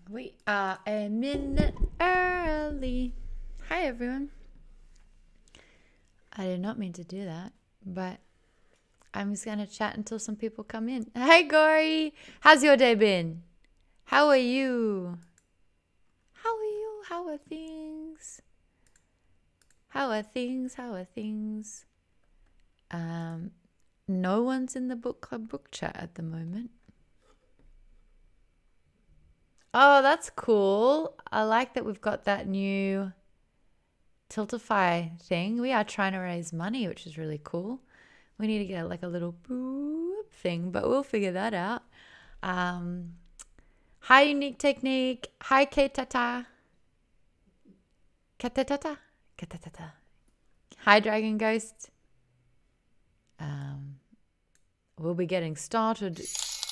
We are a minute early. Hi, everyone. I did not mean to do that, but I'm just going to chat until some people come in. Hi, Gory. How's your day been? How are you? How are you? How are things? How are things? How are things? No one's in the book club book chat at the moment. Oh, that's cool. I like that we've got that new Tiltify thing. We are trying to raise money, which is really cool. We need to get like a little boop thing, but we'll figure that out. Hi, Unique Technique. Hi, Katata. Katatata. Katatata. Hi, Dragon Ghost. We'll be getting started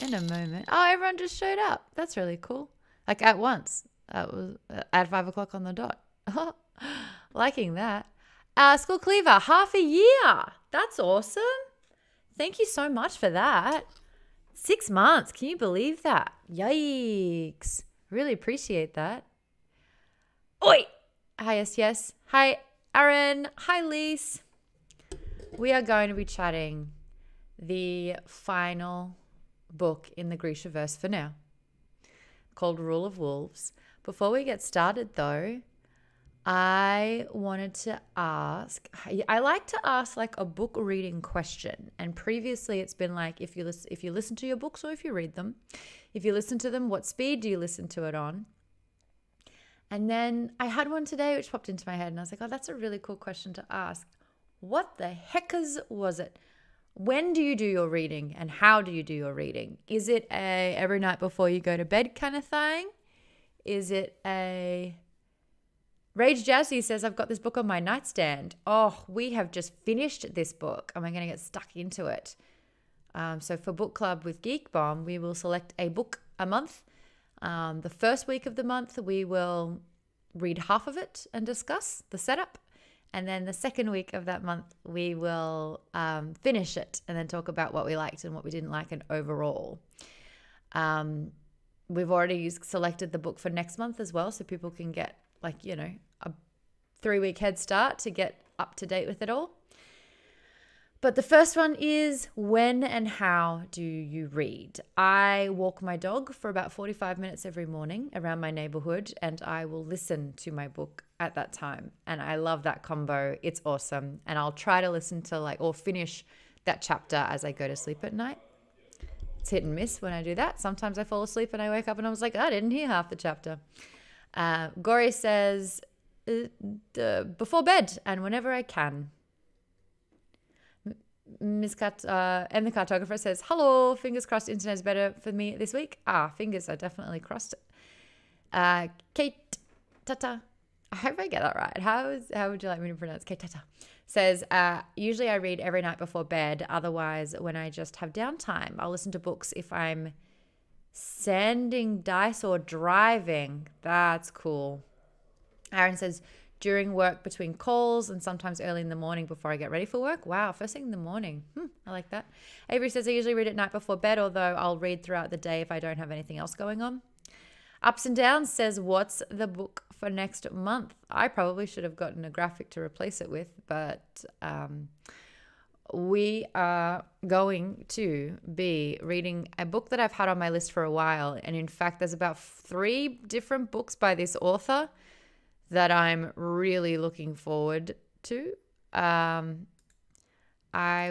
in a moment. Oh, everyone just showed up. That's really cool. Like at once. That was at 5 o'clock on the dot. Liking that. School Cleaver, half a year. That's awesome. Thank you so much for that. 6 months. Can you believe that? Yikes. Really appreciate that. Oi. Hi, yes. Hi, Aaron. Hi, Lise. We are going to be chatting the final book in the Grishaverse for now, called Rule of Wolves. Before we get started, though, I wanted to ask, I like to ask like a book reading question. And previously it's been like, if you listen to your books or if you read them, if you listen to them, what speed do you listen to it on? And then I had one today which popped into my head and I was like, oh, that's a really cool question to ask. What the heckers was it? When do you do your reading and how do you do your reading? Is it a every night before you go to bed kind of thing? Is it a... Rage Jazzy says, I've got this book on my nightstand. Oh, we have just finished this book and we're going to get stuck into it. So for book club with Geek Bomb, we will select a book a month. The first week of the month, we will read half of it and discuss the setup. And then the second week of that month, we will finish it and then talk about what we liked and what we didn't like and overall. We've already selected the book for next month as well, so people can get a 3-week head start to get up to date with it all. But the first one is, when and how do you read? I walk my dog for about 45 minutes every morning around my neighborhood, and I will listen to my book at that time. And I love that combo. It's awesome. And I'll try to listen to or finish that chapter as I go to sleep at night. It's hit and miss when I do that. Sometimes I fall asleep and I wake up and I was like, I didn't hear half the chapter. Gory says, before bed and whenever I can. Ms. Cat and the cartographer says, hello, fingers crossed internet is better for me this week. Fingers are definitely crossed. Kate Tata, I hope I get that right. How would you like me to pronounce Kate Tata? Says, usually I read every night before bed. Otherwise, when I just have downtime, I'll listen to books if I'm sanding dice or driving. That's cool. Aaron says, during work between calls and sometimes early in the morning before I get ready for work. Wow, first thing in the morning. I like that. Avery says, I usually read at night before bed, although I'll read throughout the day if I don't have anything else going on. Ups and Downs says, what's the book for next month? I probably should have gotten a graphic to replace it with, but we are going to be reading a book that I've had on my list for a while. And in fact, there's about 3 different books by this author that I'm really looking forward to. I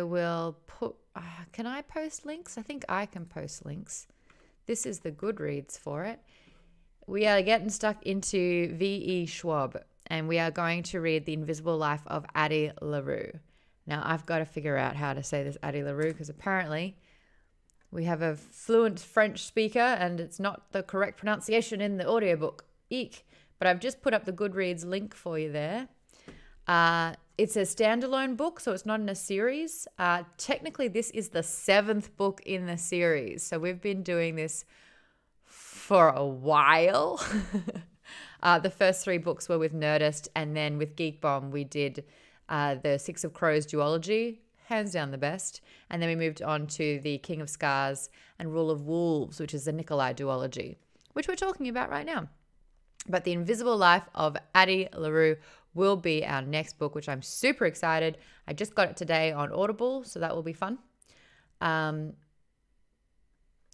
will put... can I post links? I think I can post links. This is the Goodreads for it. We are getting stuck into V.E. Schwab, and we are going to read The Invisible Life of Addie Larue. Now, I've got to figure out how to say this Addie Larue, because apparently we have a fluent French speaker, and it's not the correct pronunciation in the audiobook. Eek. But I've just put up the Goodreads link for you there. It's a standalone book, so it's not in a series. Technically, this is the 7th book in the series. So we've been doing this for a while. The first 3 books were with Nerdist, and then with Geek Bomb, we did the 6 of Crows duology, hands down the best. And then we moved on to the King of Scars and Rule of Wolves, which is the Nikolai duology. which we're talking about right now. But The Invisible Life of Addie LaRue will be our next book, which I'm super excited. I just got it today on Audible, so that will be fun.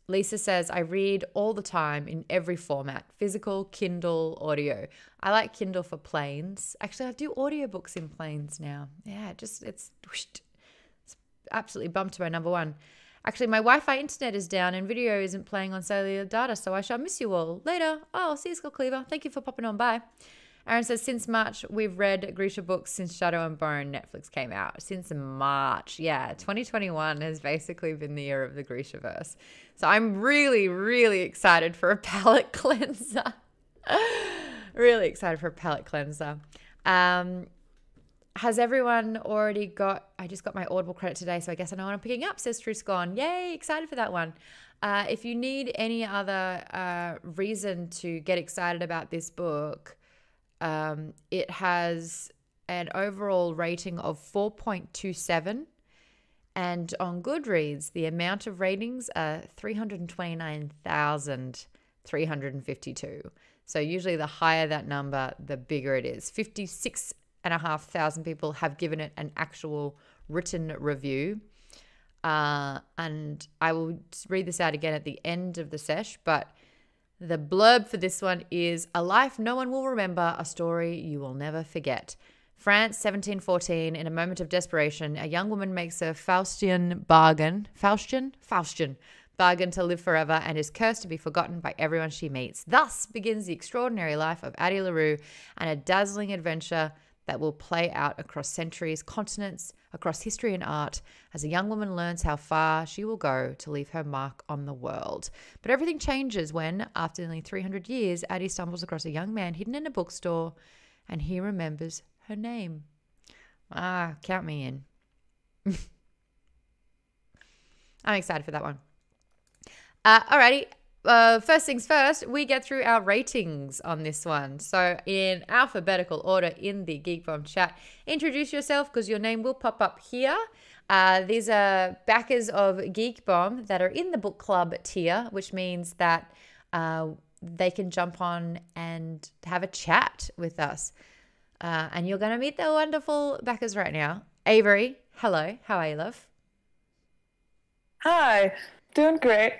Lisa says, I read all the time in every format, physical, Kindle, audio. I like Kindle for planes. Actually, I do audiobooks in planes now. Yeah, it's absolutely bumped to my number one. Actually, my Wi-Fi internet is down and video isn't playing on cellular data, so I shall miss you all. Later. Oh, see you, Skull Cleaver. Thank you for popping on by. Aaron says, since March, we've read Grisha books since Shadow and Bone Netflix came out. Since March. Yeah, 2021 has basically been the year of the Grishaverse. So I'm really, really excited for a palette cleanser. Really excited for a palette cleanser. Has everyone already got, I just got my Audible credit today, so I guess I know what I'm picking up, says Truscon. Yay, excited for that one. If you need any other reason to get excited about this book, it has an overall rating of 4.27, and on Goodreads, the amount of ratings are 329,352. So usually the higher that number, the bigger it is. 56,500 people have given it an actual written review. And I will read this out again at the end of the sesh, but the blurb for this one is, a life no one will remember, a story you will never forget. France, 1714, in a moment of desperation, a young woman makes a Faustian bargain to live forever and is cursed to be forgotten by everyone she meets. Thus begins the extraordinary life of Addie LaRue and a dazzling adventure that will play out across centuries, continents, across history and art, as a young woman learns how far she will go to leave her mark on the world. But everything changes when, after nearly 300 years, Addie stumbles across a young man hidden in a bookstore, and he remembers her name. Count me in. I'm excited for that one. Alrighty. First things first, we get through our ratings on this one. So in alphabetical order in the Geek Bomb chat, introduce yourself because your name will pop up here. These are backers of Geek Bomb that are in the book club tier, which means that they can jump on and have a chat with us. And you're going to meet the wonderful backers right now. Avery, hello. How are you, love? Hi. Doing great.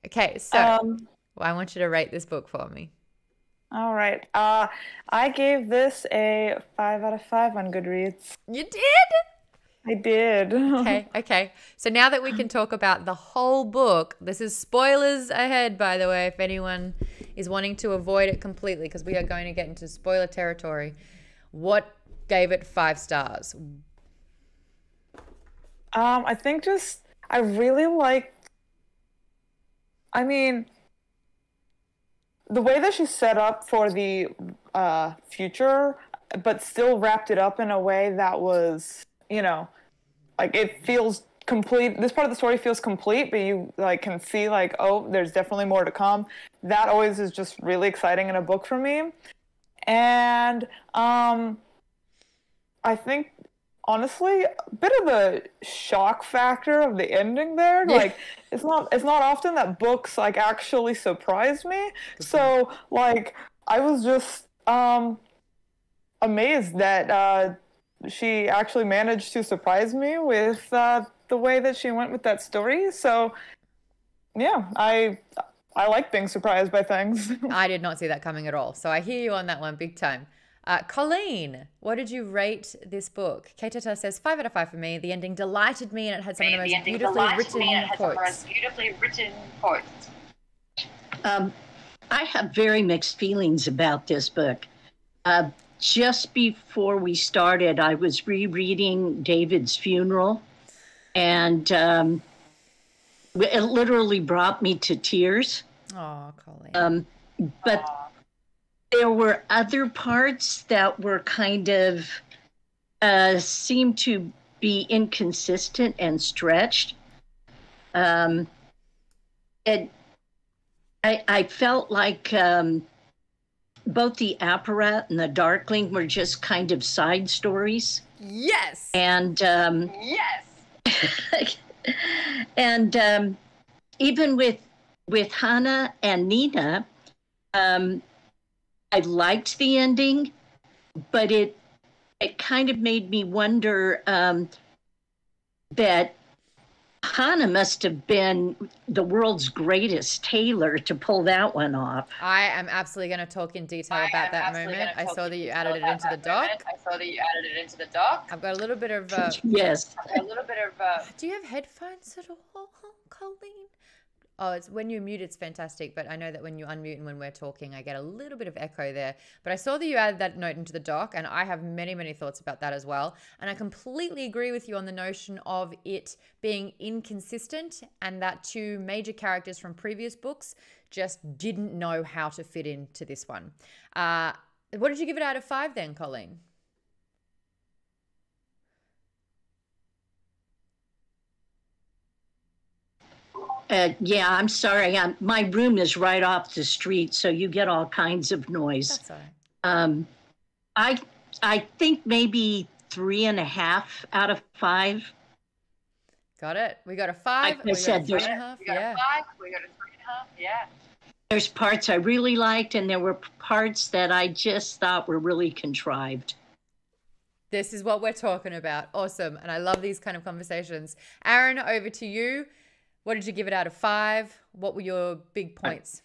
Okay, so I want you to rate this book for me. All right. I gave this a 5 out of 5 on Goodreads. You did? I did. Okay. So now that we can talk about the whole book, this is spoilers ahead, by the way, if anyone is wanting to avoid it completely, because we are going to get into spoiler territory. What gave it 5 stars? I think I really liked, the way that she set up for the future, but still wrapped it up in a way that was, it feels complete. This part of the story feels complete, but you can see oh, there's definitely more to come. That always is just really exciting in a book for me. And I think, honestly, a bit of a shock factor of the ending there. It's not often that books actually surprise me. So I was just amazed that she actually managed to surprise me with the way that she went with that story. So yeah, I like being surprised by things. I did not see that coming at all. So I hear you on that one big time. Colleen, what did you rate this book? Keitata says 5 out of 5 for me. The ending delighted me and it had some of the most beautifully written quotes. I have very mixed feelings about this book. Just before we started, I was rereading David's Funeral, and it literally brought me to tears. Oh, Colleen. But there were other parts that were kind of seemed to be inconsistent and stretched. I felt like both the Apparat and the Darkling were just kind of side stories. Yes. And yes. And even with Hannah and Nina, I liked the ending, but it kind of made me wonder that Hannah must have been the world's greatest tailor to pull that one off. I am absolutely going to talk in detail about that moment. I saw that you added it into the doc. I've got a little bit of... Yes. Do you have headphones at all, Colleen? Oh, it's when you mute, it's fantastic. But I know that when you unmute and when we're talking, I get a little bit of echo there. But I saw that you added that note into the doc, and I have many, many thoughts about that as well. And I completely agree with you on the notion of it being inconsistent and that two major characters from previous books just didn't know how to fit into this one. What did you give it out of 5 then, Colleen? Yeah, I'm sorry. My room is right off the street, so you get all kinds of noise. That's all right. I think maybe 3.5 out of 5. Got it. We got a 5. Like I said, there's 3.5. Yeah. We got a 3.5. Yeah. There's parts I really liked, and there were parts that I just thought were really contrived. This is what we're talking about. Awesome. And I love these kind of conversations. Aaron, over to you. What did you give it out of 5? What were your big points?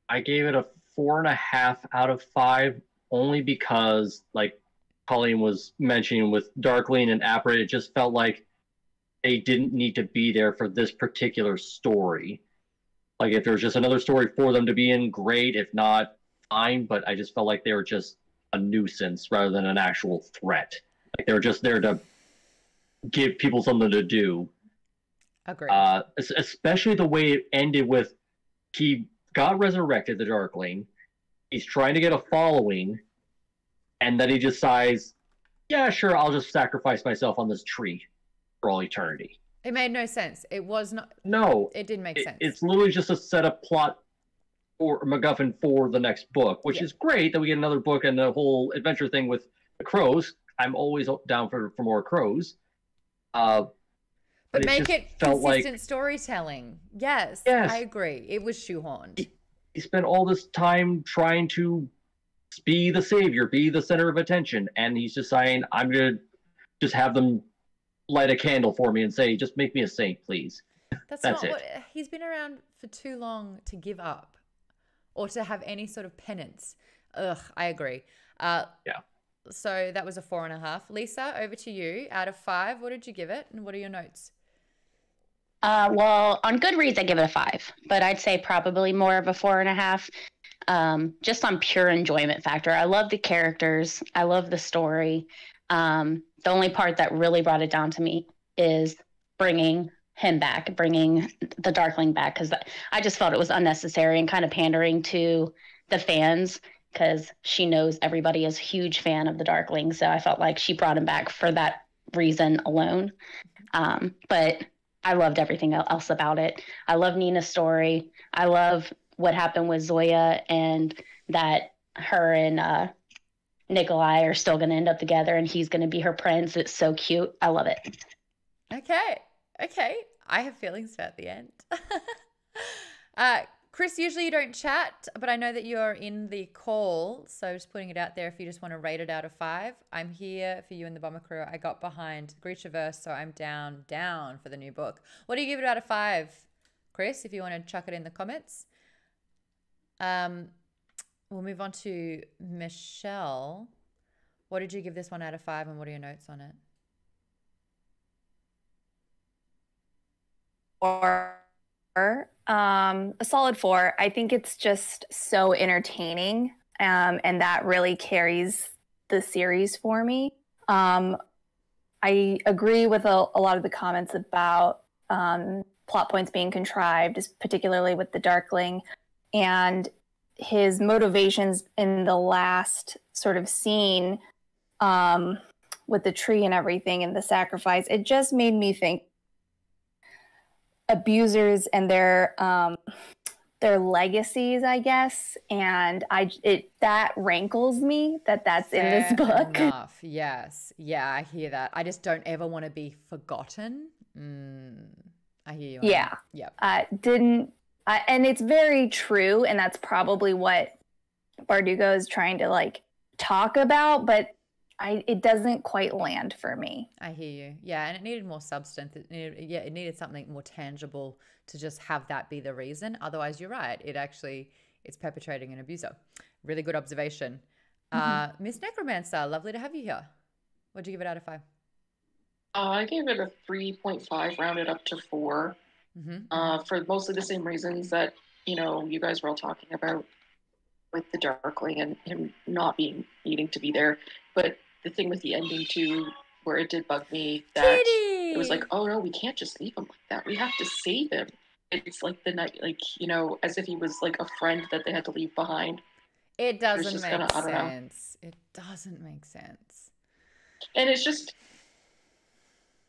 I gave it a 4.5 out of 5, only because, like Colleen was mentioning with Darkling and Apra, it just felt like they didn't need to be there for this particular story. Like, if there's just another story for them to be in, great. If not, fine. But I just felt like they were just a nuisance rather than an actual threat. Like, they were just there to give people something to do. Agreed. Especially the way it ended with he got resurrected, the Darkling. He's trying to get a following, and then he decides, yeah, sure, I'll just sacrifice myself on this tree for all eternity. It made no sense. It was not. No. It didn't make sense. It's literally just a set up plot for MacGuffin for the next book, which is great that we get another book and the whole adventure thing with the crows. I'm always down for more crows. But make it consistent storytelling. Yes, I agree. It was shoehorned. He spent all this time trying to be the savior, be the center of attention, and he's just saying, I'm going to just have them light a candle for me and say, just make me a saint, please. That's not it. He's been around for too long to give up or to have any sort of penance. Ugh, I agree. Yeah. So that was a 4.5. Lisa, over to you. Out of 5, what did you give it? And what are your notes? Well, on Goodreads, I give it a 5, but I'd say probably more of a 4.5. Just on pure enjoyment factor. I love the characters. I love the story. The only part that really brought it down to me is bringing him back, bringing the Darkling back, because I just felt it was unnecessary and kind of pandering to the fans, because she knows everybody is a huge fan of the Darkling. So I felt like she brought him back for that reason alone. But I loved everything else about it. I love Nina's story. I love what happened with Zoya, and that her and Nikolai are still going to end up together, and he's going to be her prince. It's so cute. I love it. Okay. I have feelings about the end. Chris, usually you don't chat, but I know that you're in the call, so just putting it out there if you just want to rate it out of 5. I'm here for you in the Bomber Crew. I got behind Grishaverse, so I'm down for the new book. What do you give it out of 5, Chris, if you want to chuck it in the comments? We'll move on to Michelle. What did you give this one out of 5, and what are your notes on it? A solid 4. I think it's just so entertaining, and that really carries the series for me. I agree with a lot of the comments about plot points being contrived, particularly with the Darkling, and his motivations in the last sort of scene with the tree and everything and the sacrifice. It just made me think abusers and their legacies, I guess, and that rankles me that's in this book. Enough. Yes, yeah, I hear that. I just don't ever want to be forgotten. I hear you. Yeah, yep. And it's very true, and that's probably what Bardugo is trying to like talk about, but it doesn't quite land for me. I hear you. Yeah, and it needed more substance. It needed something more tangible to just have that be the reason. Otherwise, you're right. It's perpetrating an abuser. Really good observation. Miss Necromancer, lovely to have you here. What'd you give it out of 5? I gave it a 3.5, rounded up to 4. For mostly the same reasons that, you guys were all talking about with the Darkling and him not needing to be there. But the thing with the ending too, where it did bug me, that it was like, oh no, we can't just leave him like that. We have to save him. It's like the night, like, as if he was like a friend that they had to leave behind. It doesn't make sense. It doesn't make sense. And it's just,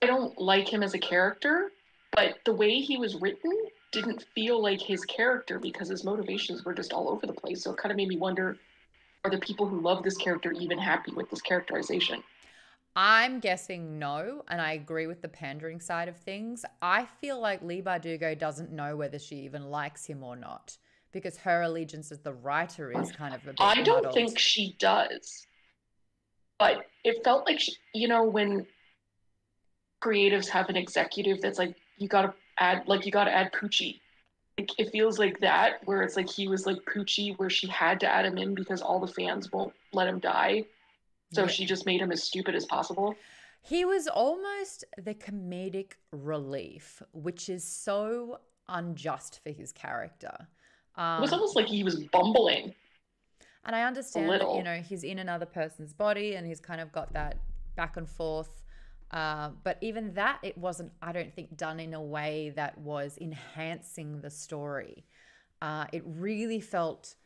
I don't like him as a character, but the way he was written didn't feel like his character because his motivations were just all over the place. So it kind of made me wonder, are the people who love this character even happy with this characterization? I'm guessing no, and I agree with the pandering side of things. I feel like Leigh Bardugo doesn't know whether she even likes him or not because her allegiance as the writer is kind of a bit I don't muddled. think she does. But it felt like, when creatives have an executive that's like, you gotta add Poochie. Like, it feels like that, where it's like he was like Poochie, where she had to add him in because all the fans won't let him die. So she just made him as stupid as possible. He was almost the comedic relief, which is so unjust for his character. It was almost like he was bumbling. And I understand that, he's in another person's body and he's kind of got that back and forth. But even that, it wasn't, I don't think, done in a way that was enhancing the story. It really felt,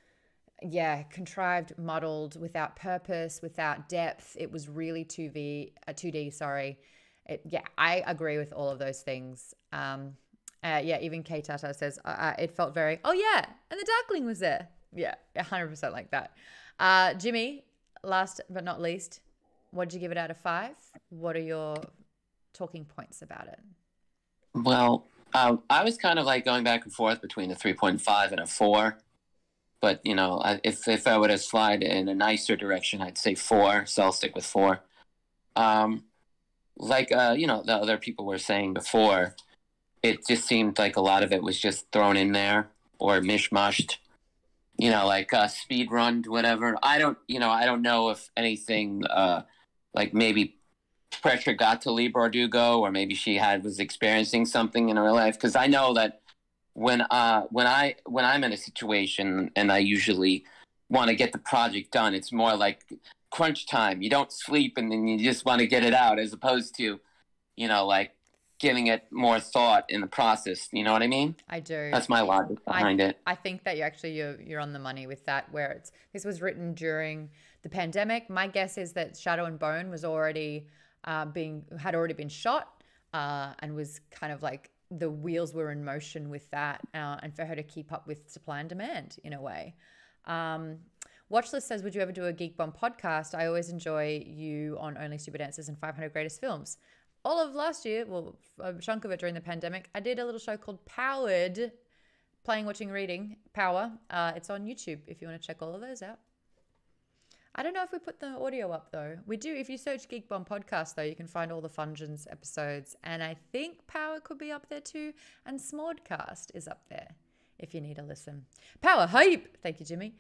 contrived, muddled, without purpose, without depth. It was really 2D, sorry. I agree with all of those things. Even K Tata says, it felt very, and the Darkling was there. Yeah, 100% like that. Jimmy, last but not least, what did you give it out of 5? What are your talking points about it? Well, I was kind of like going back and forth between a 3.5 and a 4. But, if I were to slide in a nicer direction, I'd say 4. So I'll stick with 4. The other people were saying before, it just seemed like a lot of it was just thrown in there or mishmashed. Speed run, whatever. I don't know if anything, maybe pressure got to Leigh Bardugo, or maybe she was experiencing something in her life. Because I know that when I'm in a situation and I usually want to get the project done, it's more like crunch time. You don't sleep and then you just want to get it out, as opposed to, giving it more thought in the process. You know what I mean? I do. That's my logic behind it. I think that you're on the money with that, where this was written during the pandemic. My guess is that Shadow and Bone was already had already been shot and was kind of like the wheels were in motion with that, and for her to keep up with supply and demand in a way. Watchlist says, would you ever do a Geek Bomb podcast? I always enjoy you on Only Stupid Answers and 500 Greatest Films. All of last year, well, a chunk of it during the pandemic, I did a little show called Powered, Playing, Watching, Reading, Power. It's on YouTube if you want to check all of those out. I don't know if we put the audio up, though. We do. If you search Geek Bomb Podcast, though, you can find all the Fungens episodes. And I think Power could be up there, too. And Smodcast is up there if you need a listen. Power hype! Thank you, Jimmy.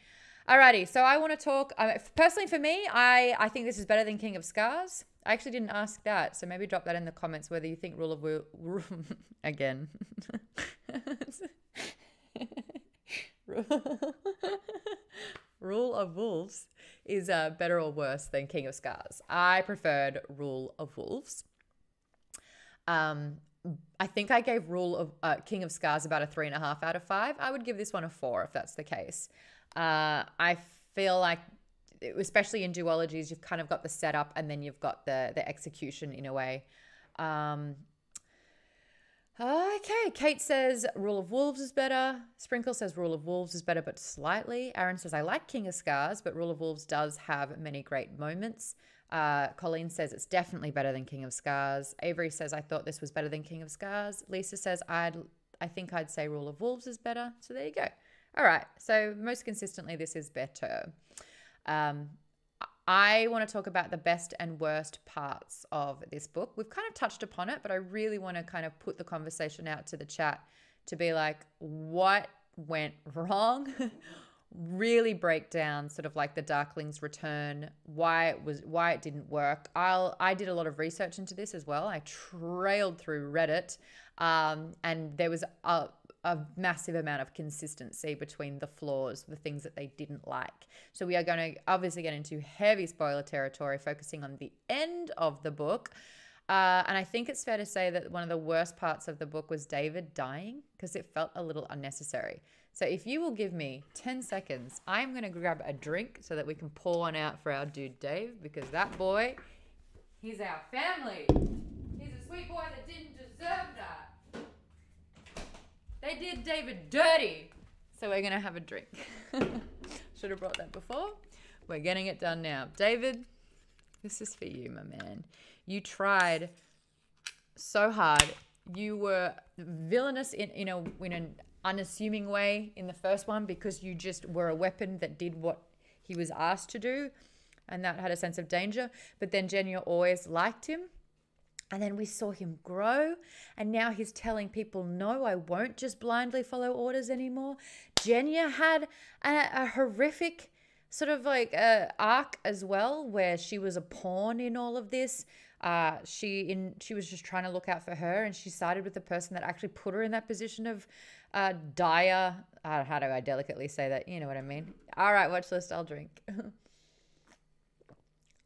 Alrighty, so I want to talk. Personally, for me, I think this is better than King of Scars. I actually didn't ask that, so maybe drop that in the comments whether you think Rule of again. Rule of Wolves is better or worse than King of Scars. I preferred Rule of Wolves. I think I gave King of Scars about a 3.5 out of 5. I would give this one a 4 if that's the case. I feel like, especially in duologies, you've kind of got the setup and then you've got the execution in a way. Okay, Kate says Rule of Wolves is better. Sprinkle says Rule of Wolves is better, but slightly. Aaron says, I like King of Scars, but Rule of Wolves does have many great moments. Colleen says it's definitely better than King of Scars. Avery says, I thought this was better than King of Scars. Lisa says, I think I'd say Rule of Wolves is better. So there you go. All right. So most consistently, this is better. I want to talk about the best and worst parts of this book. We've kind of touched upon it, but I really want to kind of put the conversation out to the chat to be like, what went wrong? Really break down sort of like the Darkling's return, why it didn't work. I did a lot of research into this as well. I trailed through Reddit, and there was a massive amount of consistency between the flaws, the things that they didn't like. So we are going to obviously get into heavy spoiler territory, focusing on the end of the book. And I think it's fair to say that one of the worst parts of the book was David dying, because it felt a little unnecessary. So if you will give me 10 seconds, I'm going to grab a drink so that we can pour one out for our dude Dave, because that boy, he's our family. He's a sweet boy that didn't deserve that. They did David dirty. So we're going to have a drink. Should have brought that before. We're getting it done now. David, this is for you, my man. You tried so hard. You were villainous in an unassuming way in the first one, because you just were a weapon that did what he was asked to do, and that had a sense of danger. But then Jenya always liked him. And then we saw him grow, and now he's telling people, no, I won't just blindly follow orders anymore. Jenya had a horrific sort of like arc as well, where she was a pawn in all of this. She was just trying to look out for her, and she sided with the person that actually put her in that position of dire. How do I delicately say that? You know what I mean. All right, watch list. I'll drink.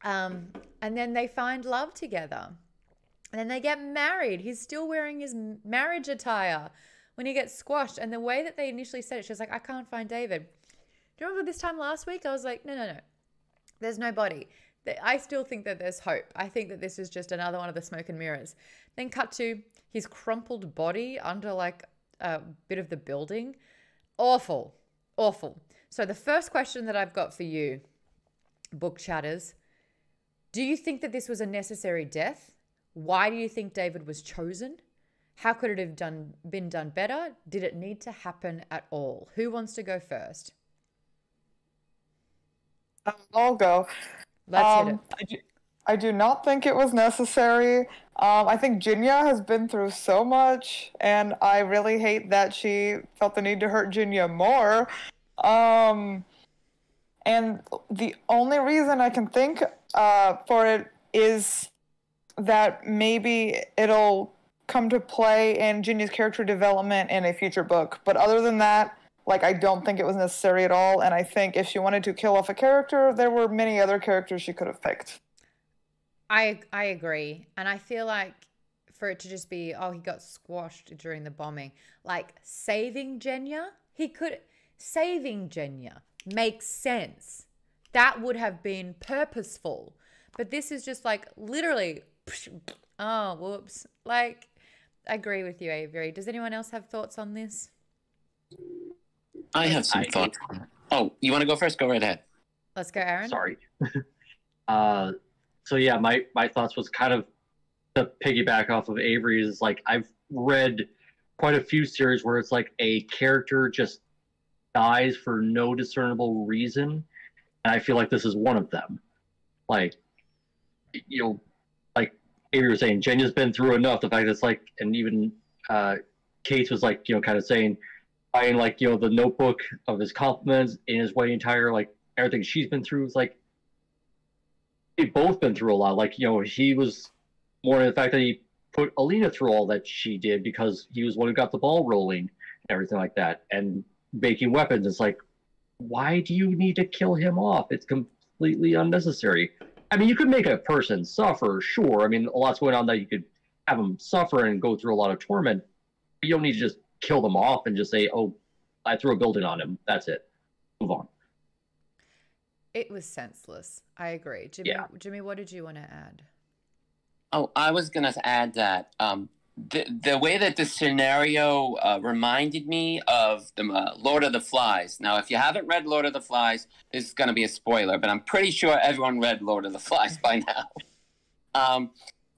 And then they find love together. And then they get married. He's still wearing his marriage attire when he gets squashed. And the way that they initially said it, she was like, I can't find David. Do you remember this time last week? I was like, no. There's no body. I still think that there's hope. I think that this is just another one of the smoke and mirrors. Then cut to his crumpled body under like a bit of the building. Awful. So the first question that I've got for you, book chatters, do you think that this was a necessary death? Why do you think David was chosen? How could it have been done better? Did it need to happen at all? Who wants to go first? I'll go. Let's hit it. I do not think it was necessary. I think Jenya has been through so much, and I really hate that she felt the need to hurt Jenya more. And the only reason I can think for it is that maybe it'll come to play in Jenya's character development in a future book. But other than that, like, I don't think it was necessary at all. And I think if she wanted to kill off a character, there were many other characters she could have picked. I agree. And I feel like for it to just be, oh, he got squashed during the bombing, like saving Jenya makes sense. That would have been purposeful. But this is just like literally, oh, whoops. Like, I agree with you, Avery. Does anyone else have thoughts on this? I have some thoughts. Oh, you want to go first? Go right ahead. Let's go, Aaron. Sorry. So yeah, my thoughts was kind of to piggyback off of Avery's. Like, I've read quite a few series where it's like a character just dies for no discernible reason, and I feel like this is one of them. Like, like Avery was saying, Jenya's been through enough. The fact that it's like, and even Kate was like, kind of saying, buying like, the notebook of his compliments in his wedding attire, like everything she's been through. It's like, they've both been through a lot. Like, he was more in the fact that he put Alina through all that she did because he was the one who got the ball rolling and everything like that. And making weapons, it's like, why do you need to kill him off? It's completely unnecessary. I mean, you could make a person suffer, sure. I mean, a lot's going on that you could have them suffer and go through a lot of torment. But you don't need to just kill them off and just say, oh, I threw a building on him. That's it. Move on. It was senseless. I agree. Jimmy, what did you want to add? Oh, I was going to add that the way that the scenario reminded me of the Lord of the Flies. Now, if you haven't read Lord of the Flies, this is going to be a spoiler, but I'm pretty sure everyone read Lord of the Flies by now.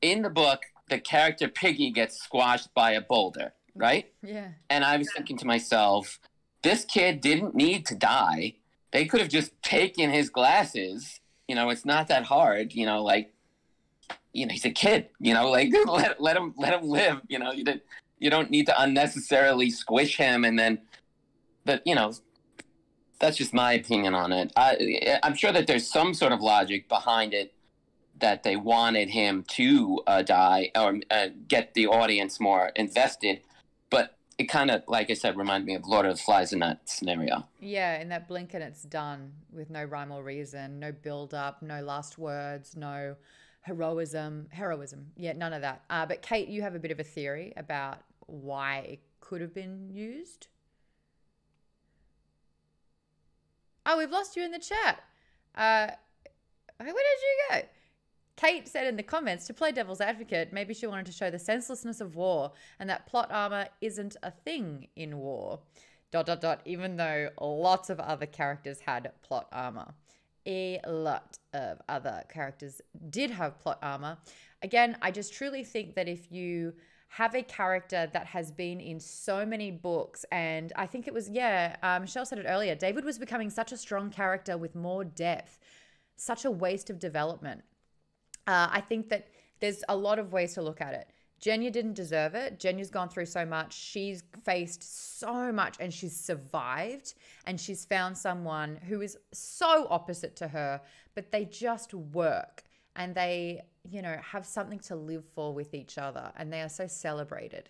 In the book, the character Piggy gets squashed by a boulder. right? Yeah. And I was thinking to myself, this kid didn't need to die. They could have just taken his glasses. You know, it's not that hard. You know, like, you know, he's a kid. You know, like let him live. You know, you don't need to unnecessarily squish him, and then, but you know, that's just my opinion on it. I'm sure that there's some sort of logic behind it, that they wanted him to die or get the audience more invested, but it kind of, like I said, reminded me of Lord of the Flies in that scenario. Yeah, in that blink and it's done with no rhyme or reason, no build up, no last words, no heroism. Yeah, none of that. But Kate, you have a bit of a theory about why it could have been used. Oh, we've lost you in the chat. Where did you go? Kate said in the comments, to play devil's advocate, maybe she wanted to show the senselessness of war and that plot armor isn't a thing in war. ... Even though lots of other characters had plot armor. A lot of other characters did have plot armor. Again, I just truly think that if you have a character that has been in so many books, and I think it was, Michelle said it earlier, David was becoming such a strong character with more depth, such a waste of development. I think that there's a lot of ways to look at it. Jenya didn't deserve it. Jenya's gone through so much. She's faced so much and she's survived, and she's found someone who is so opposite to her, but they just work and they, you know, have something to live for with each other, and they are so celebrated.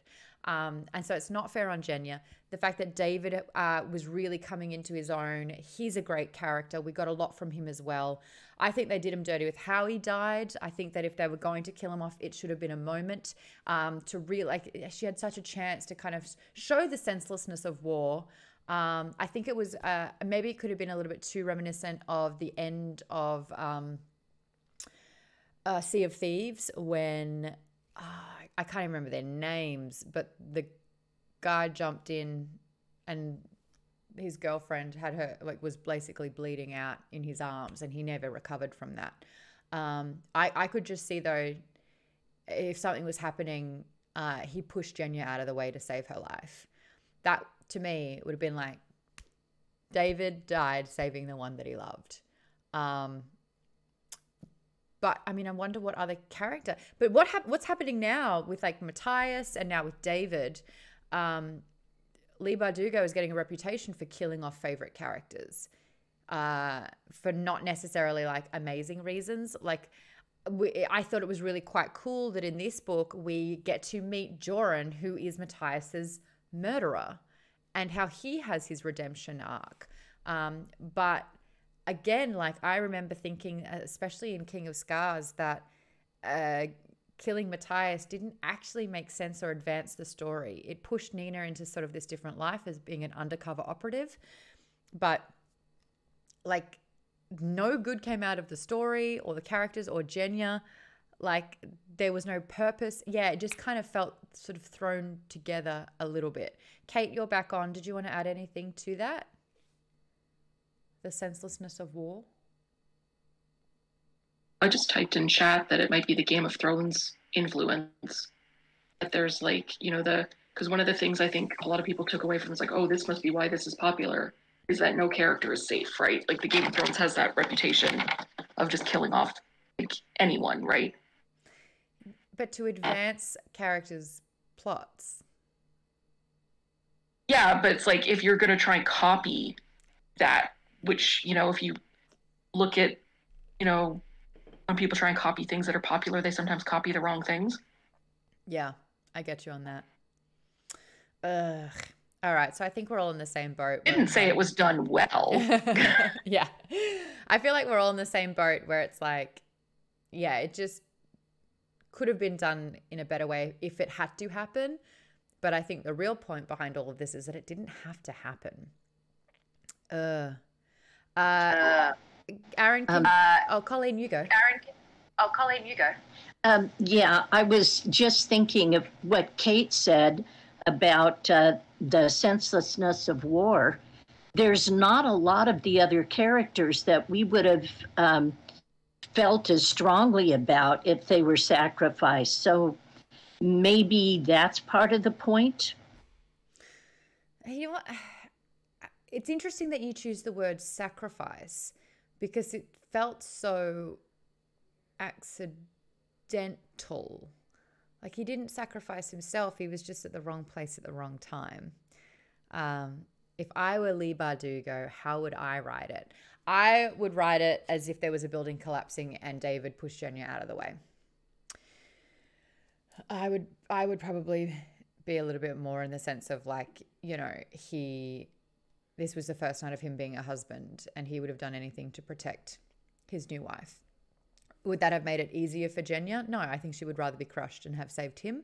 And so it's not fair on Jenya. The fact that David was really coming into his own, he's a great character. We got a lot from him as well. I think they did him dirty with how he died. I think that if they were going to kill him off, it should have been a moment to really, like, she had such a chance to kind of show the senselessness of war. I think it was, maybe it could have been a little bit too reminiscent of the end of Sea of Thieves when... I can't remember their names, but the guy jumped in and his girlfriend had her, like, was basically bleeding out in his arms, and he never recovered from that. I could just see, though, if something was happening, he pushed Jenya out of the way to save her life. That, to me, would have been like, David died saving the one that he loved. But I mean, I wonder what other character. But what's happening now with, like, Matthias and now with David? Leigh Bardugo is getting a reputation for killing off favorite characters, for not necessarily, like, amazing reasons. Like, I thought it was really quite cool that in this book we get to meet Joran, who is Matthias's murderer, and how he has his redemption arc. But again, like, I remember thinking, especially in King of Scars, that killing Matthias didn't actually make sense or advance the story. It pushed Nina into sort of this different life as being an undercover operative. But, like, no good came out of the story or the characters or Jenya. Like, there was no purpose. Yeah, it just kind of felt sort of thrown together a little bit. Kate, you're back on. Did you want to add anything to that? The senselessness of war? I just typed in chat that it might be the Game of Thrones influence. That there's, like, you know, because one of the things I think a lot of people took away from this, like, oh, this must be why this is popular, is that no character is safe, right? Like, the Game of Thrones has that reputation of just killing off, like, anyone, right? But to advance characters' plots. Yeah, but it's like, if you're going to try and copy that, which, you know, if you look at, you know, when people try and copy things that are popular, they sometimes copy the wrong things. Yeah, I get you on that. All right, so I think we're all in the same boat. I didn't say it was done well. Yeah. I feel like we're all in the same boat where it's like, yeah, it just could have been done in a better way if it had to happen. But I think the real point behind all of this is that it didn't have to happen. Aaron, Colleen, you go. Yeah, I was just thinking of what Kate said about the senselessness of war. There's not a lot of the other characters that we would have felt as strongly about if they were sacrificed. So maybe that's part of the point. You know what? It's interesting that you choose the word sacrifice because it felt so accidental. Like he didn't sacrifice himself. He was just at the wrong place at the wrong time. If I were Leigh Bardugo, how would I write it? I would write it as if there was a building collapsing and David pushed Jenya out of the way. I would probably be a little bit more in the sense of like, you know, this was the first night of him being a husband and he would have done anything to protect his new wife. Would that have made it easier for Jenya? No, I think she would rather be crushed and have saved him.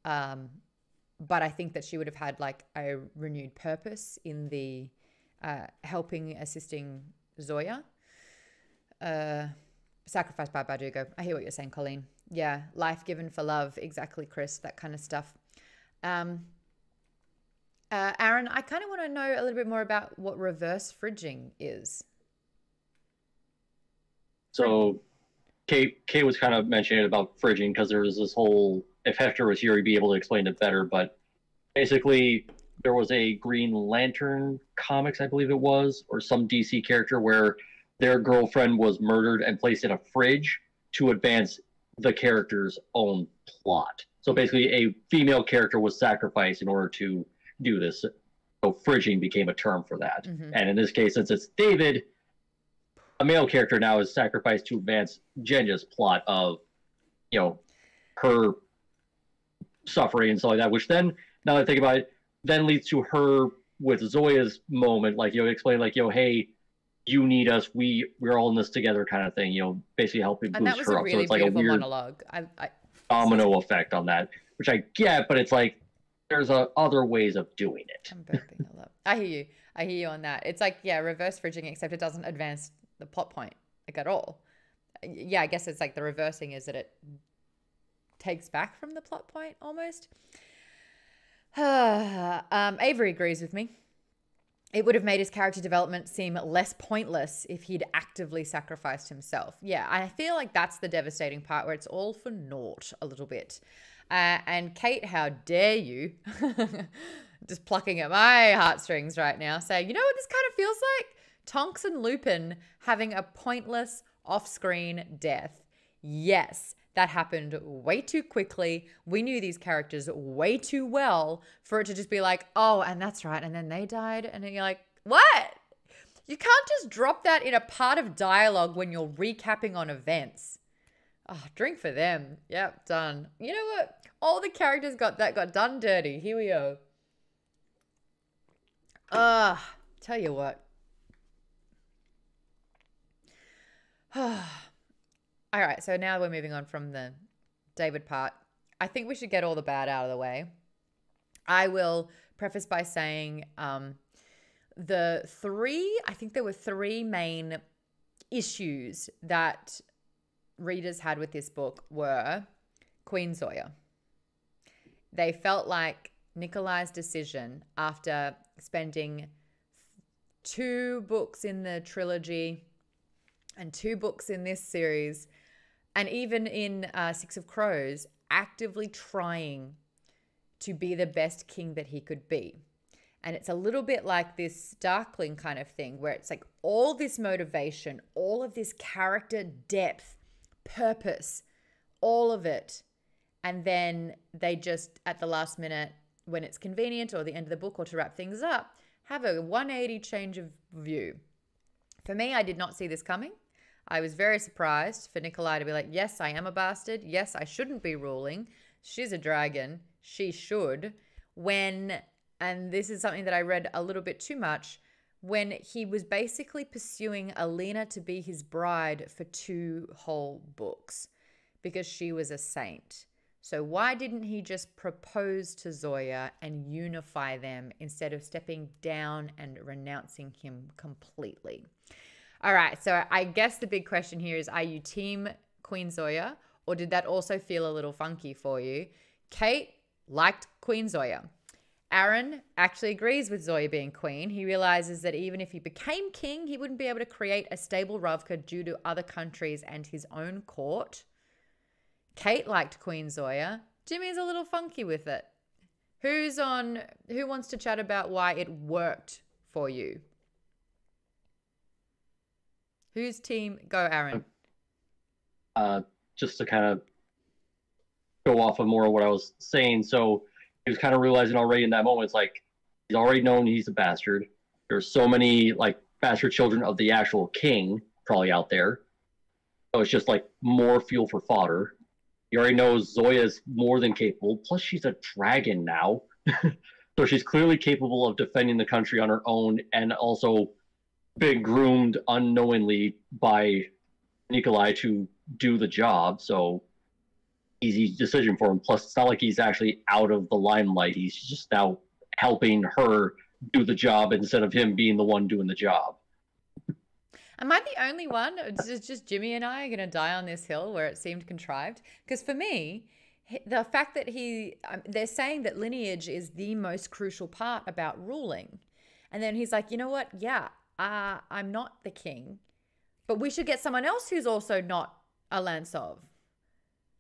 But I think that she would have had like a renewed purpose in the helping, assisting Zoya. Sacrificed by Bardugo. I hear what you're saying, Colleen. Yeah, life given for love. Exactly, Chris. That kind of stuff. Aaron, I kind of want to know a little bit more about what reverse fridging is. So Kate was kind of mentioning about fridging because there was this whole, if Hector was here, he'd be able to explain it better. But basically, there was a Green Lantern comics, I believe it was, or some DC character where their girlfriend was murdered and placed in a fridge to advance the character's own plot. So basically, a female character was sacrificed in order to do this. So fridging became a term for that. Mm-hmm. And in this case, since it's David, a male character now is sacrificed to advance Jenya's plot of, you know, her suffering and stuff like that, which then, now that I think about it, then leads to her with Zoya's moment, like, you know, explain like, you know, hey, you need us, we're all in this together kind of thing, you know, basically helping boost her up. Really so it's like a weird monologue. domino effect on that, which I get, but it's like, there's other ways of doing it. I'm burping a lot. I hear you on that. It's like, yeah, reverse fridging, except it doesn't advance the plot point like at all. Yeah, I guess it's like the reversing is that it takes back from the plot point almost. Avery agrees with me. It would have made his character development seem less pointless if he'd actively sacrificed himself. Yeah, I feel like that's the devastating part where it's all for naught a little bit. And Kate, how dare you, just plucking at my heartstrings right now, saying, you know what this kind of feels like? Tonks and Lupin having a pointless off-screen death. Yes, that happened way too quickly. We knew these characters way too well for it to just be like, oh, and that's right, and then they died. And then you're like, what? You can't just drop that in a part of dialogue when you're recapping on events. Oh, drink for them. Yep, done. You know what? All the characters got done dirty. Here we go. Tell you what. All right, so now we're moving on from the David part. I think we should get all the bad out of the way. I will preface by saying I think there were three main issues that readers had with this book were Queen Zoya. They felt like Nikolai's decision after spending 2 books in the trilogy and 2 books in this series, and even in Six of Crows, actively trying to be the best king that he could be. And it's a little bit like this Darkling kind of thing where it's like all this motivation, all of this character depth, purpose, all of it. And then they just, at the last minute, when it's convenient or the end of the book or to wrap things up, have a 180 change of view. For me, I did not see this coming. I was very surprised for Nikolai to be like, yes, I am a bastard. Yes, I shouldn't be ruling. She's a dragon. She should. And this is something that I read a little bit too much, when he was basically pursuing Alina to be his bride for 2 whole books because she was a saint. So why didn't he just propose to Zoya and unify them instead of stepping down and renouncing him completely? All right, so I guess the big question here is, are you team Queen Zoya, or did that also feel a little funky for you? Kate liked Queen Zoya. Aaron actually agrees with Zoya being queen. He realizes that even if he became king, he wouldn't be able to create a stable Ravka due to other countries and his own court. Kate liked Queen Zoya. Jimmy's a little funky with it. Who wants to chat about why it worked for you? Whose team? Go, Aaron. Just to kind of go off of more of what I was saying. So he was kind of realizing already in that moment, it's like he's already known he's a bastard. There's so many like bastard children of the actual king probably out there. So it's just like more fuel for fodder. He already knows Zoya's more than capable. Plus, she's a dragon now. So she's clearly capable of defending the country on her own and also been groomed unknowingly by Nikolai to do the job. So easy decision for him. Plus, it's not like he's actually out of the limelight. He's just now helping her do the job instead of him being the one doing the job. Am I the only one? It's just Jimmy and I are going to die on this hill where it seemed contrived? Because for me, the fact that they're saying that lineage is the most crucial part about ruling. And then he's like, you know what? Yeah, I'm not the king, but we should get someone else who's also not a Lansov.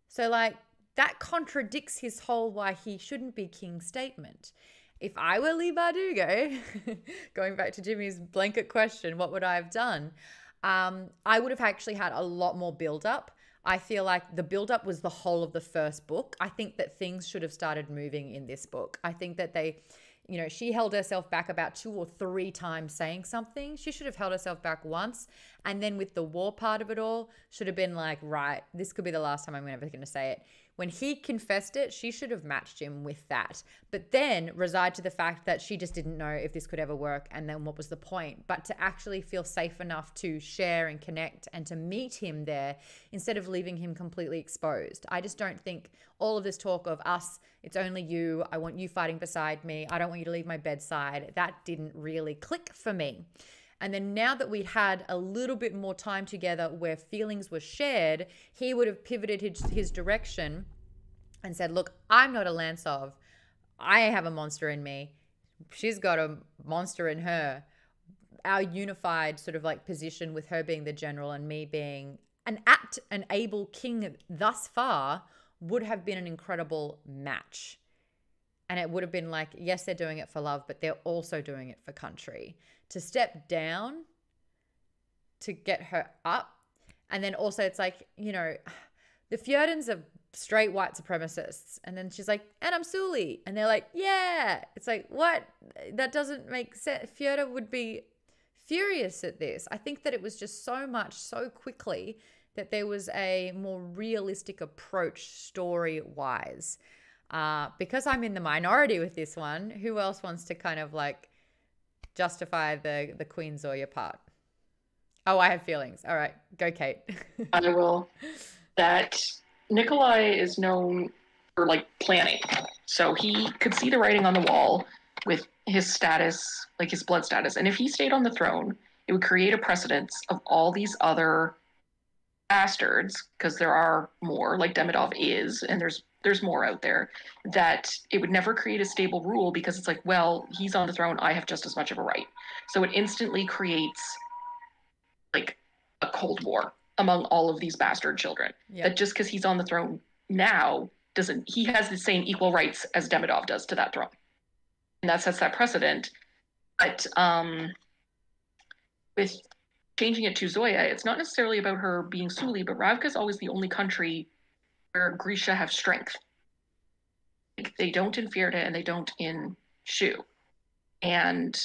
So like that contradicts his whole why he shouldn't be king statement. If I were Leigh Bardugo, going back to Jimmy's blanket question, what would I have done? I would have actually had a lot more build-up. I feel like the build-up was the whole of the first book. I think that things should have started moving in this book. I think that she held herself back about 2 or 3 times saying something. She should have held herself back once. And then with the war part of it all, should have been like, right, this could be the last time I'm ever going to say it. When he confessed it, she should have matched him with that. But then reside to the fact that she just didn't know if this could ever work, and then what was the point? But to actually feel safe enough to share and connect and to meet him there instead of leaving him completely exposed. I just don't think all of this talk of us, it's only you, I want you fighting beside me, I don't want you to leave my bedside, that didn't really click for me. And then now that we'd had a little bit more time together where feelings were shared, he would have pivoted his direction and said, look, I'm not a Lansov. I have a monster in me. She's got a monster in her. Our unified sort of like position with her being the general and me being an apt and able king thus far would have been an incredible match. And it would have been like, yes, they're doing it for love, but they're also doing it for country. To step down, to get her up. And then also it's like, the Fjordans are straight white supremacists. And then she's like, and I'm Suli. And they're like, yeah. It's like, what? That doesn't make sense. Fjorda would be furious at this. I think that it was just so much, so quickly, that there was a more realistic approach story-wise. Because I'm in the minority with this one, who else wants to kind of like justify the Queen Zoya part? Oh, I have feelings. All right, go Kate. I will. That Nikolai is known for like planning. So he could see the writing on the wall with his status, like his blood status. And if he stayed on the throne, it would create a precedence of all these other bastards, because there are more, like Demidov is, and there's more out there, that it would never create a stable rule, because it's like, well, he's on the throne, I have just as much of a right. So it instantly creates like a Cold War among all of these bastard children. Yep. That just because he's on the throne now he has the same equal rights as Demidov does to that throne. And that sets that precedent. But with changing it to Zoya, it's not necessarily about her being Suli, but Ravka is always the only country where Grisha have strength. Like, they don't in Fjerda and they don't in Shu. And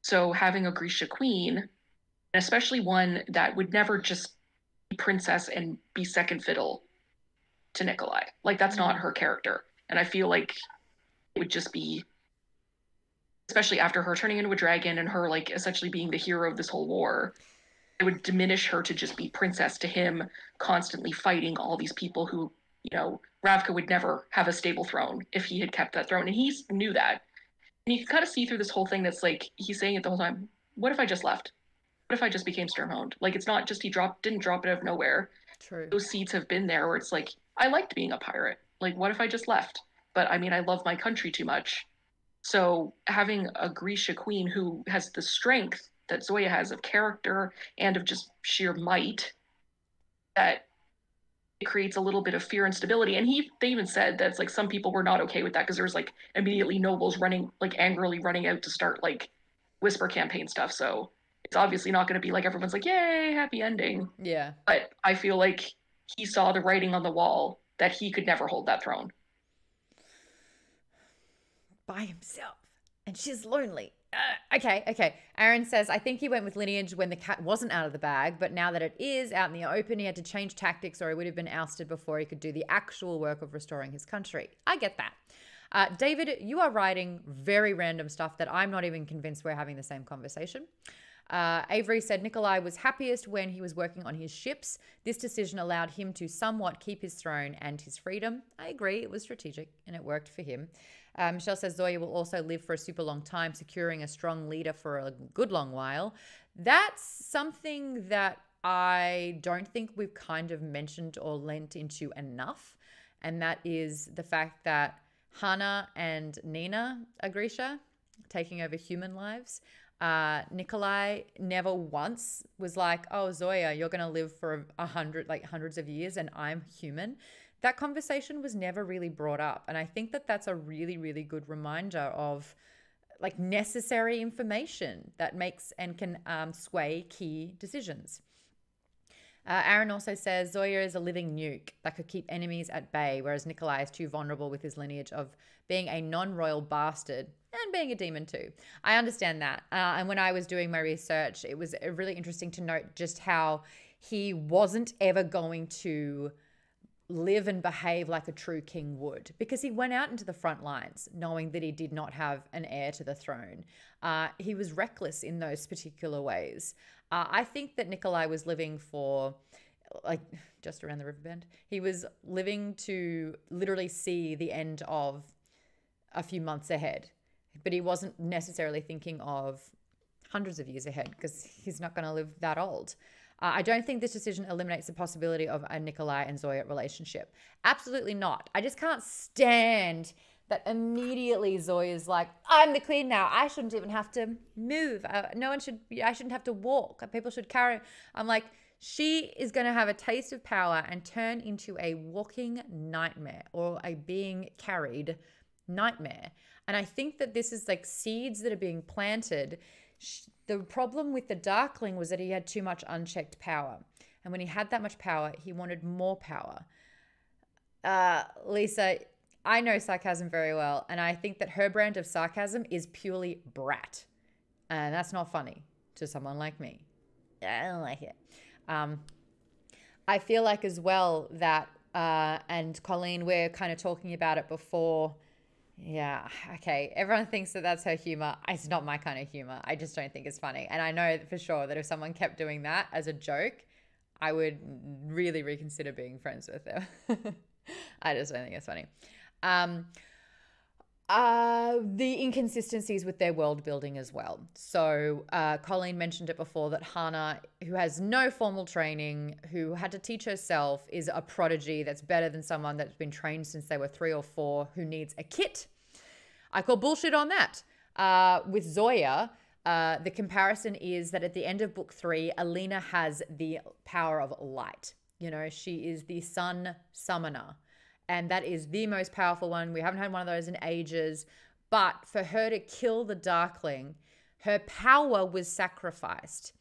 so having a Grisha queen, and especially one that would never just be princess and be second fiddle to Nikolai. Like, that's not her character. And I feel like it would just be, especially after her turning into a dragon and her like essentially being the hero of this whole war, it would diminish her to just be princess to him, constantly fighting all these people who, Ravka would never have a stable throne if he had kept that throne. And he knew that. And you can kind of see through this whole thing that's like, he's saying it the whole time, what if I just left? What if I just became Sturmhond? Like, it's not just didn't drop it out of nowhere. True. Those seeds have been there where it's like, I liked being a pirate. Like, what if I just left? But I mean, I love my country too much. So having a Grisha queen who has the strength that Zoya has of character and of just sheer might, that it creates a little bit of fear and stability. And they even said that it's like some people were not okay with that because there was like immediately nobles running, like angrily running out to start like whisper campaign stuff. So it's obviously not going to be like everyone's like, yay, happy ending. Yeah. But I feel like he saw the writing on the wall that he could never hold that throne. By himself. And she's lonely. Okay. Aaron says, I think he went with lineage when the cat wasn't out of the bag, but now that it is out in the open, he had to change tactics or he would have been ousted before he could do the actual work of restoring his country. I get that. David, you are writing very random stuff that I'm not even convinced we're having the same conversation. Avery said Nikolai was happiest when he was working on his ships. This decision allowed him to somewhat keep his throne and his freedom. I agree, it was strategic and it worked for him. Michelle says Zoya will also live for a super long time, securing a strong leader for a good long while. That's something that I don't think we've kind of mentioned or lent into enough. And that is the fact that Hana and Nina are Grisha, taking over human lives. Nikolai never once was like, oh, Zoya, you're going to live for hundreds of years and I'm human. That conversation was never really brought up. And I think that that's a really, really good reminder of like necessary information that makes and can sway key decisions. Aaron also says Zoya is a living nuke that could keep enemies at bay, whereas Nikolai is too vulnerable with his lineage of being a non-royal bastard and being a demon too. I understand that. And when I was doing my research, it was really interesting to note just how he wasn't ever going to live and behave like a true king would, because he went out into the front lines knowing that he did not have an heir to the throne. He was reckless in those particular ways. I think that Nikolai was living for like just around the river bend. He was living to literally see the end of a few months ahead, but he wasn't necessarily thinking of hundreds of years ahead because he's not going to live that old. I don't think this decision eliminates the possibility of a Nikolai and Zoya relationship. Absolutely not. I just can't stand that immediately Zoya's like, I'm the queen now. I shouldn't even have to move. I shouldn't have to walk. People should carry. I'm like, she is going to have a taste of power and turn into a walking nightmare or a being carried nightmare. And I think that this is like seeds that are being planted. The problem with the Darkling was that he had too much unchecked power. And when he had that much power, he wanted more power. Lisa, I know sarcasm very well. And I think that her brand of sarcasm is purely brat. And that's not funny to someone like me. I don't like it. I feel like as well that, and Colleen, we're kind of talking about it before. Yeah, okay. Everyone thinks that that's her humor. It's not my kind of humor. I just don't think it's funny. And I know for sure that if someone kept doing that as a joke, I would really reconsider being friends with them. I just don't think it's funny. The inconsistencies with their world building as well. So Colleen mentioned it before that Hana, who has no formal training, who had to teach herself, is a prodigy that's better than someone that's been trained since they were 3 or 4 who needs a kit. I call bullshit on that. With Zoya, the comparison is that at the end of book 3, Alina has the power of light. You know, she is the sun summoner. And that is the most powerful one. We haven't had one of those in ages. But for her to kill the Darkling, her power was sacrificed.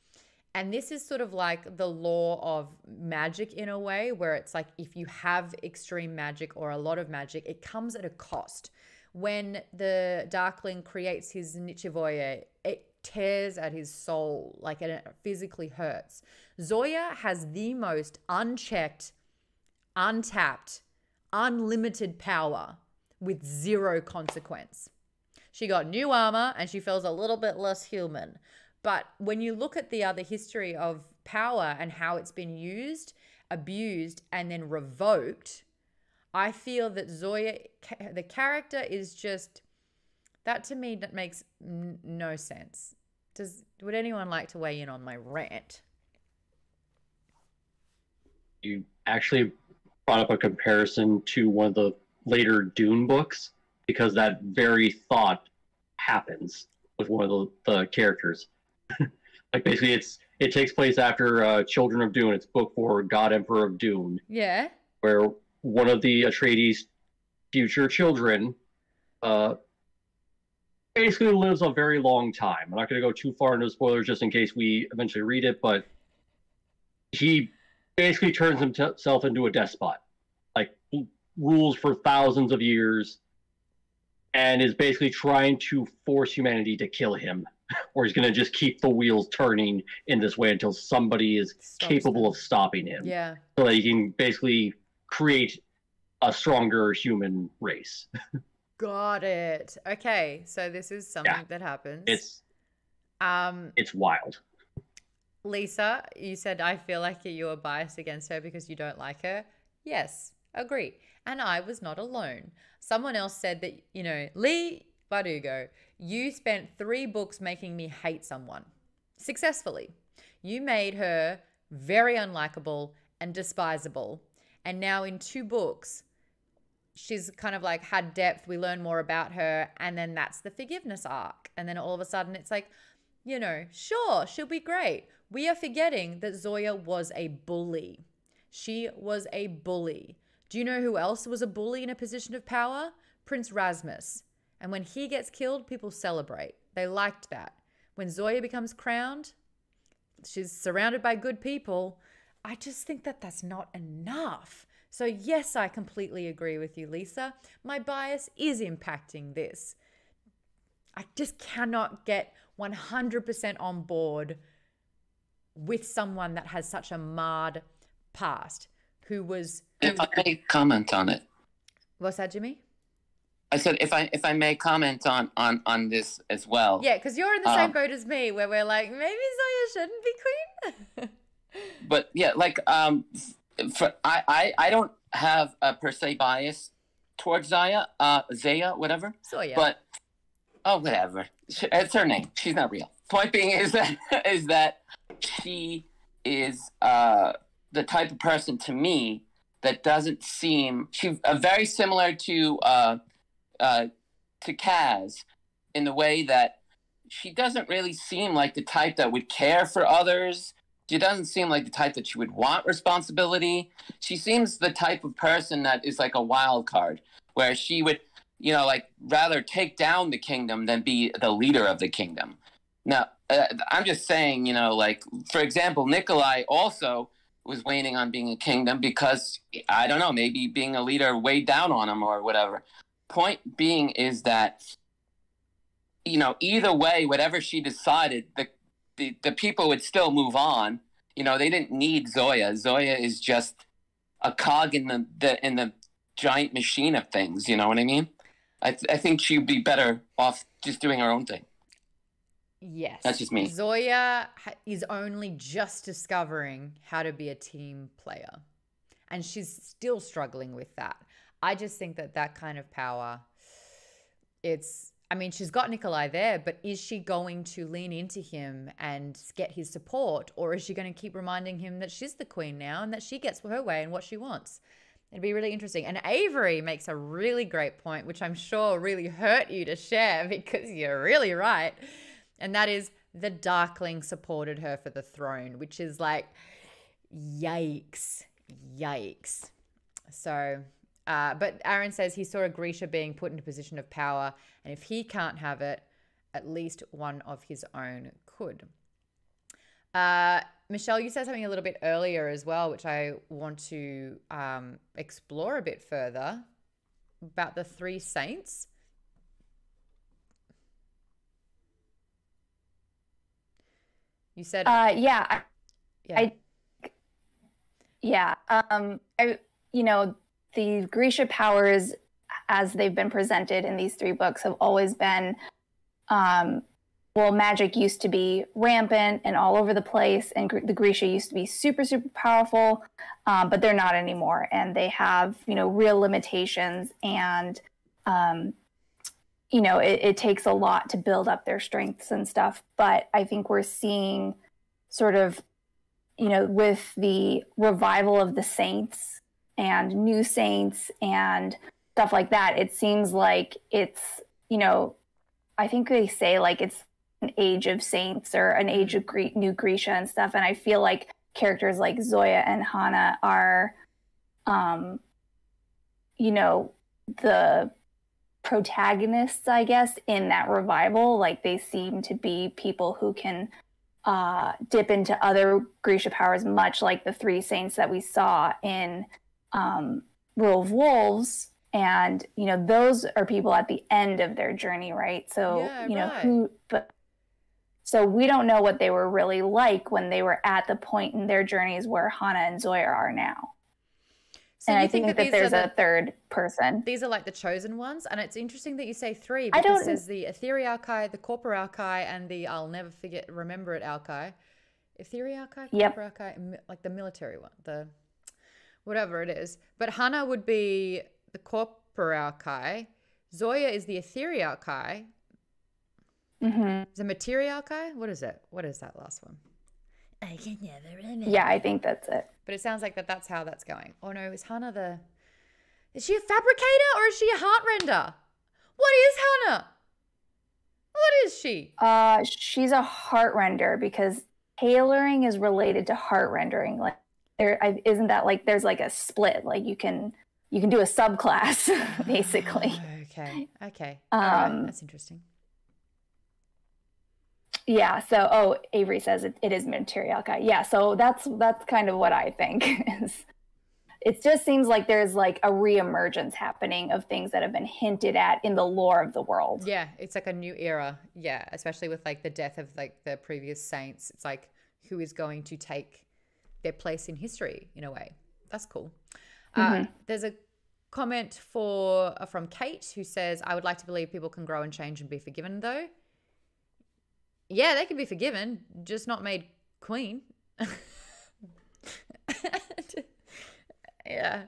And this is sort of like the law of magic in a way, where it's like if you have extreme magic or a lot of magic, it comes at a cost. When the Darkling creates his Nichivoye, it tears at his soul, like it physically hurts. Zoya has the most unchecked, untapped, unlimited power with 0 consequence. She got new armor and she feels a little bit less human. But when you look at the other history of power and how it's been used, abused, and then revoked, I feel that Zoya, the character, is just, that to me, that makes no sense. Would anyone like to weigh in on my rant? You actually brought up a comparison to one of the later Dune books, because that very thought happens with one of the characters. Like basically it takes place after Children of Dune. It's book 4, God Emperor of Dune. Yeah. where one of the Atreides' future children basically lives a very long time. I'm not going to go too far into spoilers just in case we eventually read it, but he basically turns himself into a despot, like rules for thousands of years, and is basically trying to force humanity to kill him, or he's going to just keep the wheels turning in this way until somebody is capable of stopping him. Yeah. So that he can basically create a stronger human race. Got it. Okay, so this is something that happens. It's wild. Lisa, you said I feel like you are biased against her because you don't like her. Yes, agree. And I was not alone. Someone else said that, you know, Leigh Bardugo, you spent 3 books making me hate someone successfully. You made her very unlikable and despisable. And now in 2 books, she's kind of like had depth. We learn more about her. And then that's the forgiveness arc. And then all of a sudden it's like, you know, sure, she'll be great. We are forgetting that Zoya was a bully. She was a bully. Do you know who else was a bully in a position of power? Prince Rasmus. And when he gets killed, people celebrate. They liked that. When Zoya becomes crowned, she's surrounded by good people. I just think that that's not enough. So yes, I completely agree with you, Lisa. My bias is impacting this. I just cannot get 100% on board with someone that has such a marred past, who was... If I may comment on it. What's that, Jimmy? I said if I may comment on this as well. Yeah, because you're in the same boat as me, where we're like, maybe Zoya shouldn't be queen. But yeah, like I don't have a per se bias towards Zaya, whatever. Zoya. But whatever. It's her name. She's not real. Point being is that she is the type of person to me that doesn't seem... She's very similar to Kaz in the way that she doesn't really seem like the type that would care for others. She doesn't seem like the type that she would want responsibility. She seems the type of person that is like a wild card, where she would, you know, like rather take down the kingdom than be the leader of the kingdom. Now, I'm just saying, you know, like, for example, Nikolai also was waiting on being a kingdom because, I don't know, maybe being a leader weighed down on him or whatever. Point being is that, you know, either way, whatever she decided, the people would still move on. You know, they didn't need Zoya. Zoya is just a cog in the giant machine of things. You know what I mean? I think she'd be better off just doing her own thing. Yes. That's just me. Zoya is only just discovering how to be a team player. And she's still struggling with that. I just think that kind of power, I mean, she's got Nikolai there, but is she going to lean into him and get his support? Or is she going to keep reminding him that she's the queen now and that she gets her way and what she wants? It'd be really interesting. And Avery makes a really great point, which I'm sure really hurt you to share because you're really right. And that is the Darkling supported her for the throne, which is like, yikes. So, but Aaron says he saw a Grisha being put into a position of power, and if he can't have it, at least one of his own could. Michelle, you said something a little bit earlier as well, which I want to explore a bit further about the 3 saints. You said, you know, the Grisha powers as they've been presented in these 3 books have always been, magic used to be rampant and all over the place, and the Grisha used to be super, super powerful, but they're not anymore. And they have, you know, real limitations, and, you know, it takes a lot to build up their strengths and stuff. But I think we're seeing sort of, you know, with the revival of the saints and new saints and stuff like that, it seems like it's, you know, I think they say like it's an age of saints or an age of new Grisha and stuff. And I feel like characters like Zoya and Hana are you know, the protagonists, I guess, in that revival, like they seem to be people who can dip into other Grisha powers, much like the three saints that we saw in Rule of Wolves. And, you know, those are people at the end of their journey, right? So, Yeah, you know, right. so we don't know what they were really like when they were at the point in their journeys where Hana and Zoya are now. So and you I think that these there's are a third person. These are like the chosen ones, and it's interesting that you say three because there's the Etheriarchai, the Corporalchai, and the I'll never remember it Alchai. Etheriarchai, Corporalchai, like the military one, the whatever it is. But Hana would be the Corporalchai. Zoya is the Etheriarchai. Mm-hmm. The Materialchai? What is it? What is that last one? I can never remember. Yeah, I think that's it. But it sounds like that's how that's going. Oh no, is Hana is she a fabricator or is she a heart render? What is Hana? What is she? She's a heart render because tailoring is related to heart rendering. Like isn't that like there's like a split, like you can do a subclass basically. Okay. All right. That's interesting. Yeah, so Avery says it is Materialchai. Yeah, so that's kind of what I think is. It just seems like there's like a reemergence happening of things that have been hinted at in the lore of the world. Yeah, it's like a new era. Yeah, especially with like the death of like the previous saints. It's like who is going to take their place in history in a way. That's cool. There's a comment from Kate who says, I would like to believe people can grow and change and be forgiven though. Yeah, they can be forgiven, just not made queen. Yeah.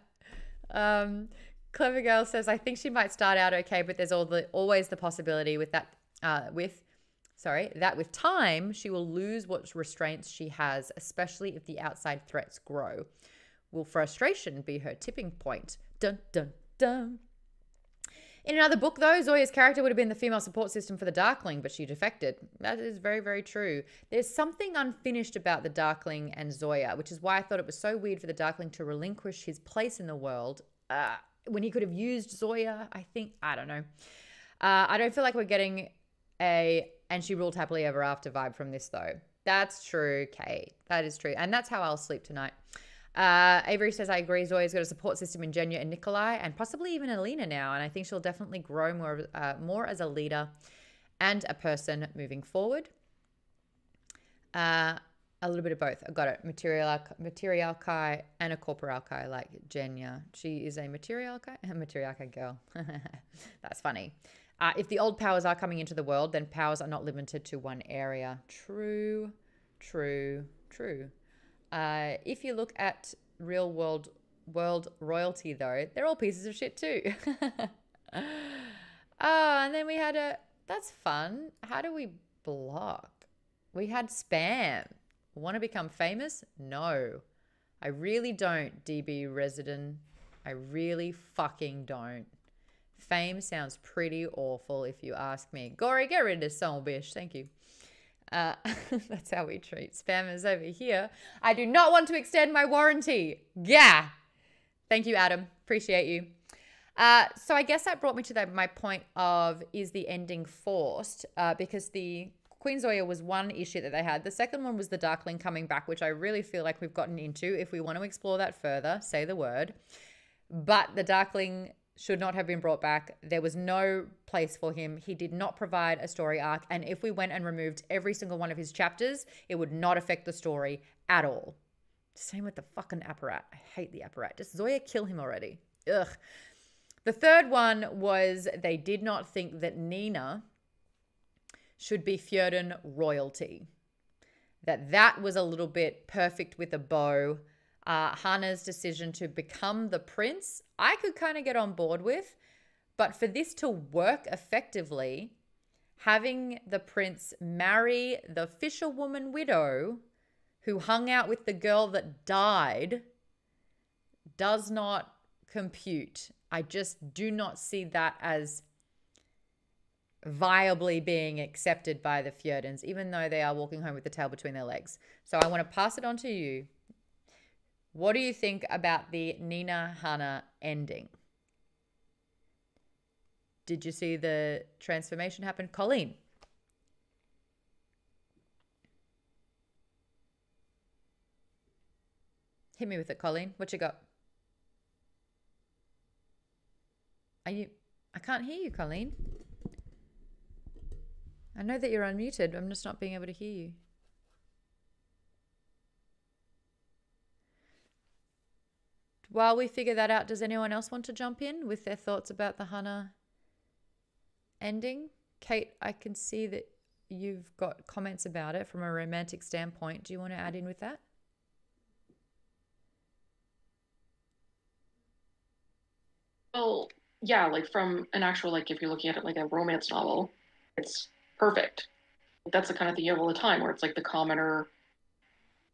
Clever Girl says, I think she might start out okay, but there's always the possibility that with time she will lose what restraints she has, especially if the outside threats grow. Will frustration be her tipping point? Dun, dun, dun. In another book, though, Zoya's character would have been the female support system for the Darkling, but she defected. That is very, very true. There's something unfinished about the Darkling and Zoya, which is why I thought it was so weird for the Darkling to relinquish his place in the world when he could have used Zoya, I think. I don't know. I don't feel like we're getting and she ruled happily ever after vibe from this, though. That's true, Kate. That is true. And that's how I'll sleep tonight. Avery says, I agree. Zoya's got a support system in Genya and Nikolai and possibly even Alina now. And I think she'll definitely grow more as a leader and a person moving forward. A little bit of both. I got it. Materialchai and a Corporalchai like Genya. She is a Materialchai girl. That's funny. If the old powers are coming into the world, then powers are not limited to one area. True. If you look at real world royalty, though, they're all pieces of shit too. And then we had that's fun. How do we block? We had spam. Want to become famous? No. I really don't, DB Resident. I really fucking don't. Fame sounds pretty awful if you ask me. Gory, get rid of this son of a bitch. Thank you. That's how we treat spammers over here. I do not want to extend my warranty. Yeah. Thank you, Adam. Appreciate you. So I guess that brought me to my point of, is the ending forced? Because the Queen Zoya was one issue that they had. The second one was the Darkling coming back, which I really feel like we've gotten into. If we want to explore that further, say the word. But the Darkling should not have been brought back. There was no place for him. He did not provide a story arc. And if we went and removed every single one of his chapters, it would not affect the story at all. Same with the fucking Apparat. I hate the Apparat. Just Zoya, kill him already. Ugh. The third one was they did not think that Nina should be Fjordan royalty. That was a little bit perfect with a bow. Hana's decision to become the prince, I could kind of get on board with. But for this to work effectively, having the prince marry the fisherwoman widow who hung out with the girl that died does not compute. I just do not see that as viably being accepted by the Fjordans, even though they are walking home with the tail between their legs. So I want to pass it on to you. What do you think about the Nina Hana ending? Did you see the transformation happen? Colleen? Hit me with it, Colleen. What you got? I can't hear you, Colleen. I know that you're unmuted. I'm just not being able to hear you. While we figure that out, does anyone else want to jump in with their thoughts about the Hana ending? Kate, I can see that you've got comments about it from a romantic standpoint. Do you want to add in with that? Well, yeah, like from an actual, like if you're looking at it like a romance novel, it's perfect. That's the kind of thing you have all the time where it's like the commoner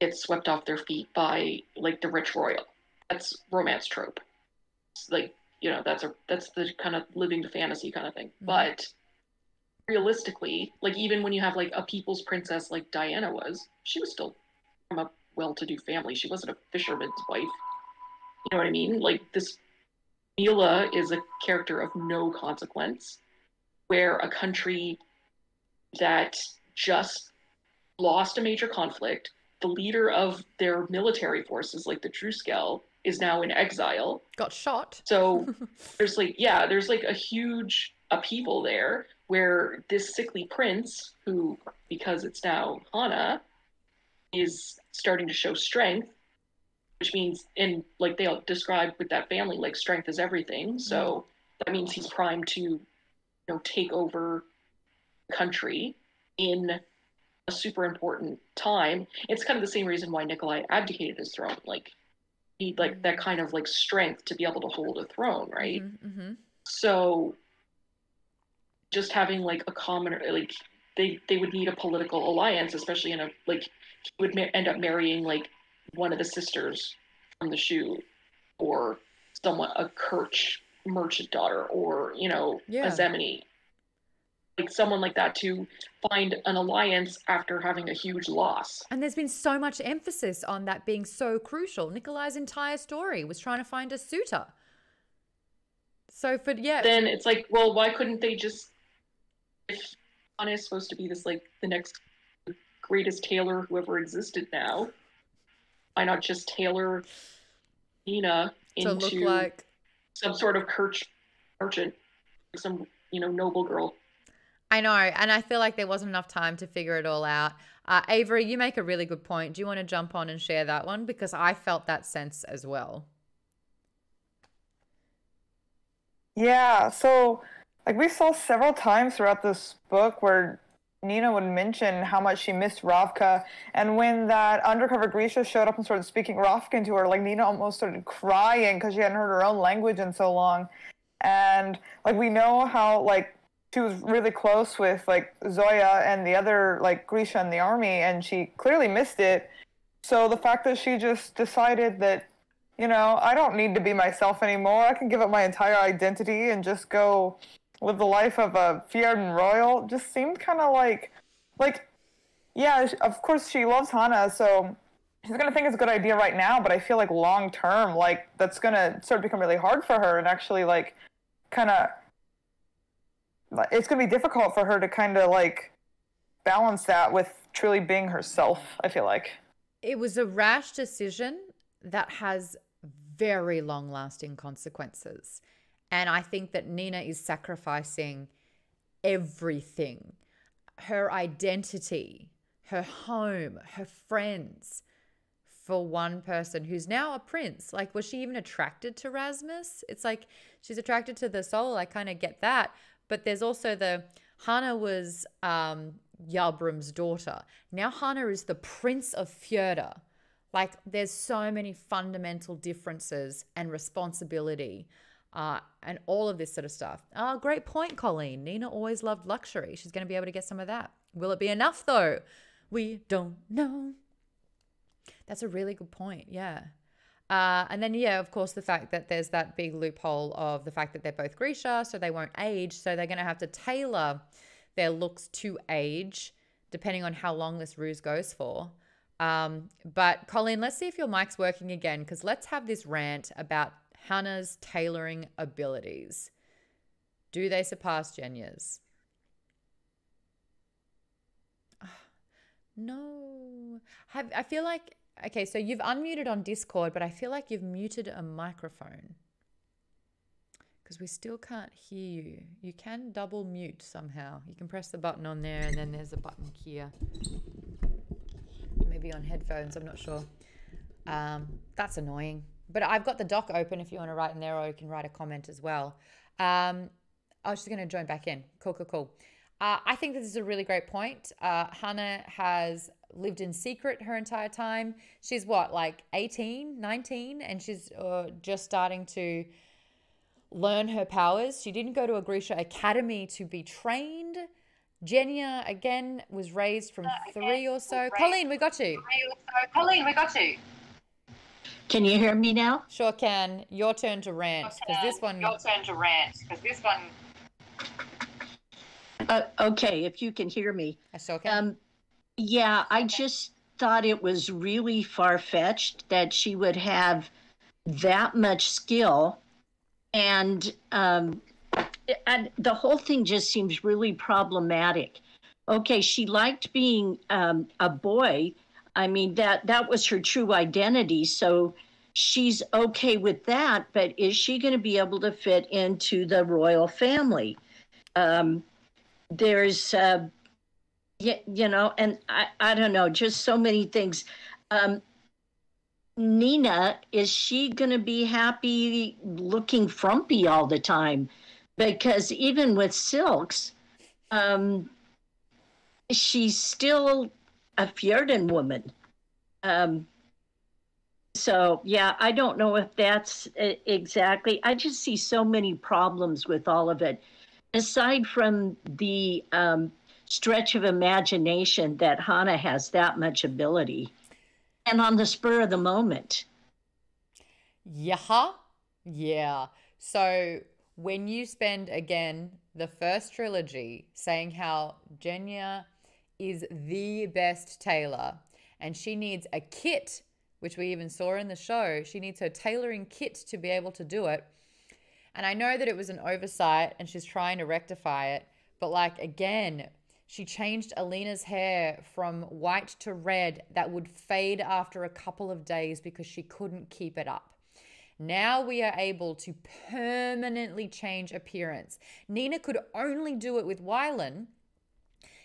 gets swept off their feet by like the rich royal. That's romance trope. It's like, you know, that's the kind of living the fantasy kind of thing. Mm-hmm. But realistically, like even when you have like a people's princess like Diana was, she was still from a well-to-do family. She wasn't a fisherman's wife. You know what I mean? Like this Mila is a character of no consequence, where a country that just lost a major conflict, the leader of their military forces, like the Druskel, is now in exile. Got shot. So there's like a huge upheaval there where this sickly prince, who, because it's now Hana, is starting to show strength, which means, and like they all described with that family, like strength is everything. So that means he's primed to, you know, take over the country in a super important time. It's kind of the same reason why Nikolai abdicated his throne. Like he need like that kind of like strength to be able to hold a throne, right? Mm-hmm. So just having like a common, like they would need a political alliance, especially in a, like he would end up marrying like one of the sisters from the shoe, or someone, a Kirch merchant daughter, or, you know, a Zemini, like someone like that, to find an alliance after having a huge loss. And there's been so much emphasis on that being so crucial. Nikolai's entire story was trying to find a suitor. So then it's like, well, why couldn't they just, if Anna is supposed to be this like the next greatest tailor who ever existed now, why not just tailor Nina into like some sort of Kirch merchant, some, you know, noble girl? I know, and I feel like there wasn't enough time to figure it all out. Avery, you make a really good point. Do you want to jump on and share that one? Because I felt that sense as well. Yeah, so like we saw several times throughout this book where Nina would mention how much she missed Ravka, and when that undercover Grisha showed up and started speaking Ravkan to her, like Nina almost started crying because she hadn't heard her own language in so long. And like we know how like she was really close with like Zoya and the other like Grisha in the army, and she clearly missed it. So the fact that she just decided that, you know, I don't need to be myself anymore, I can give up my entire identity and just go live the life of a Fjerdan royal, just seemed kind of like, yeah, of course she loves Hana, so she's going to think it's a good idea right now, but I feel like long term, like, that's going to start to become really hard for her, and actually, like, kind of, it's going to be difficult for her to kind of, like, balance that with truly being herself, I feel like. It was a rash decision that has very long-lasting consequences. And I think that Nina is sacrificing everything, her identity, her home, her friends, for one person who's now a prince. Like, was she even attracted to Rasmus? It's like she's attracted to the soul. I kind of get that. But there's also Hana was Yalbrum's daughter. Now Hana is the Prince of Fjerda. Like, there's so many fundamental differences and responsibility. And all of this sort of stuff. Oh, great point, Colleen. Nina always loved luxury. She's going to be able to get some of that. Will it be enough, though? We don't know. That's a really good point, yeah. And then, yeah, of course, the fact that there's that big loophole of the fact that they're both Grisha, so they won't age. So they're going to have to tailor their looks to age, depending on how long this ruse goes for. But Colleen, let's see if your mic's working again, because let's have this rant about Hannah's tailoring abilities. Do they surpass Jenya's? No. I feel like, okay, so you've unmuted on Discord, but I feel like you've muted a microphone because we still can't hear you. You can double mute somehow. You can press the button on there, and then there's a button here. Maybe on headphones, I'm not sure. That's annoying. But I've got the doc open if you want to write in there, or you can write a comment as well. I was just going to join back in. Cool. I think this is a really great point. Hannah has lived in secret her entire time. She's what, like 18, 19? And she's just starting to learn her powers. She didn't go to a Grisha Academy to be trained. Jenya, again, was raised from 3 or so. Colleen, we got you. Can you hear me now? Sure can. Your turn to rant, because this one... Okay, if you can hear me. I sure can. Yeah, I just thought it was really far-fetched that she would have that much skill, and the whole thing just seems really problematic. Okay, she liked being a boy. I mean, that was her true identity, so she's okay with that, but is she going to be able to fit into the royal family? There's, you know, and I don't know, just so many things. Nina, is she going to be happy looking frumpy all the time? Because even with Silks, she's still a Fjordan woman. So, yeah, I don't know if that's exactly. I just see so many problems with all of it. Aside from the stretch of imagination that Hannah has that much ability, and on the spur of the moment. Yeah. So when you spend, again, the first trilogy saying how Jenya is the best tailor and she needs a kit, which we even saw in the show, she needs her tailoring kit to be able to do it. And I know that it was an oversight and she's trying to rectify it. But like, again, she changed Alina's hair from white to red that would fade after a couple of days because she couldn't keep it up. Now we are able to permanently change appearance. Nina could only do it with Wylan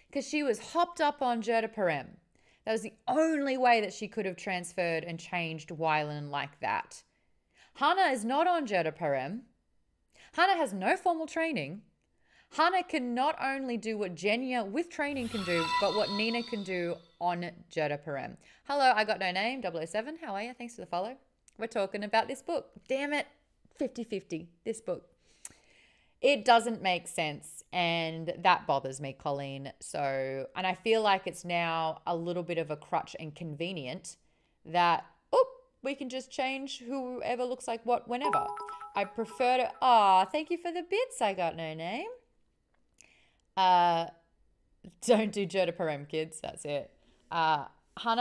because she was hopped up on Jertaparem. That was the only way that she could have transferred and changed Wylan like that. Hannah is not on Jertaparem. Hannah has no formal training. Hannah can not only do what Jenya with training can do, but what Nina can do on Jertaparem. Hello, I got no name, 007. How are you? Thanks for the follow. We're talking about this book. Damn it. 50-50, this book. It doesn't make sense, and that bothers me, Colleen. So, and I feel like it's now a little bit of a crutch and convenient that, we can just change whoever looks like what whenever. I prefer to, thank you for the bits. I got no name. Don't do Jertaparem, kids. That's it. Hannah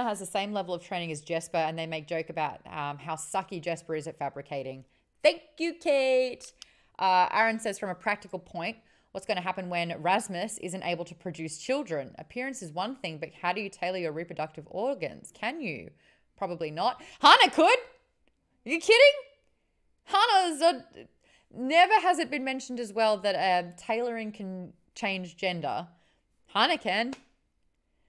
has the same level of training as Jesper, and they make joke about how sucky Jesper is at fabricating. Thank you, Kate. Aaron says, from a practical point, what's going to happen when Rasmus isn't able to produce children? Appearance is one thing, but how do you tailor your reproductive organs? Can you? Probably not. Hannah could. Are you kidding? Hannah's never has it been mentioned as well that tailoring can change gender. Hannah can.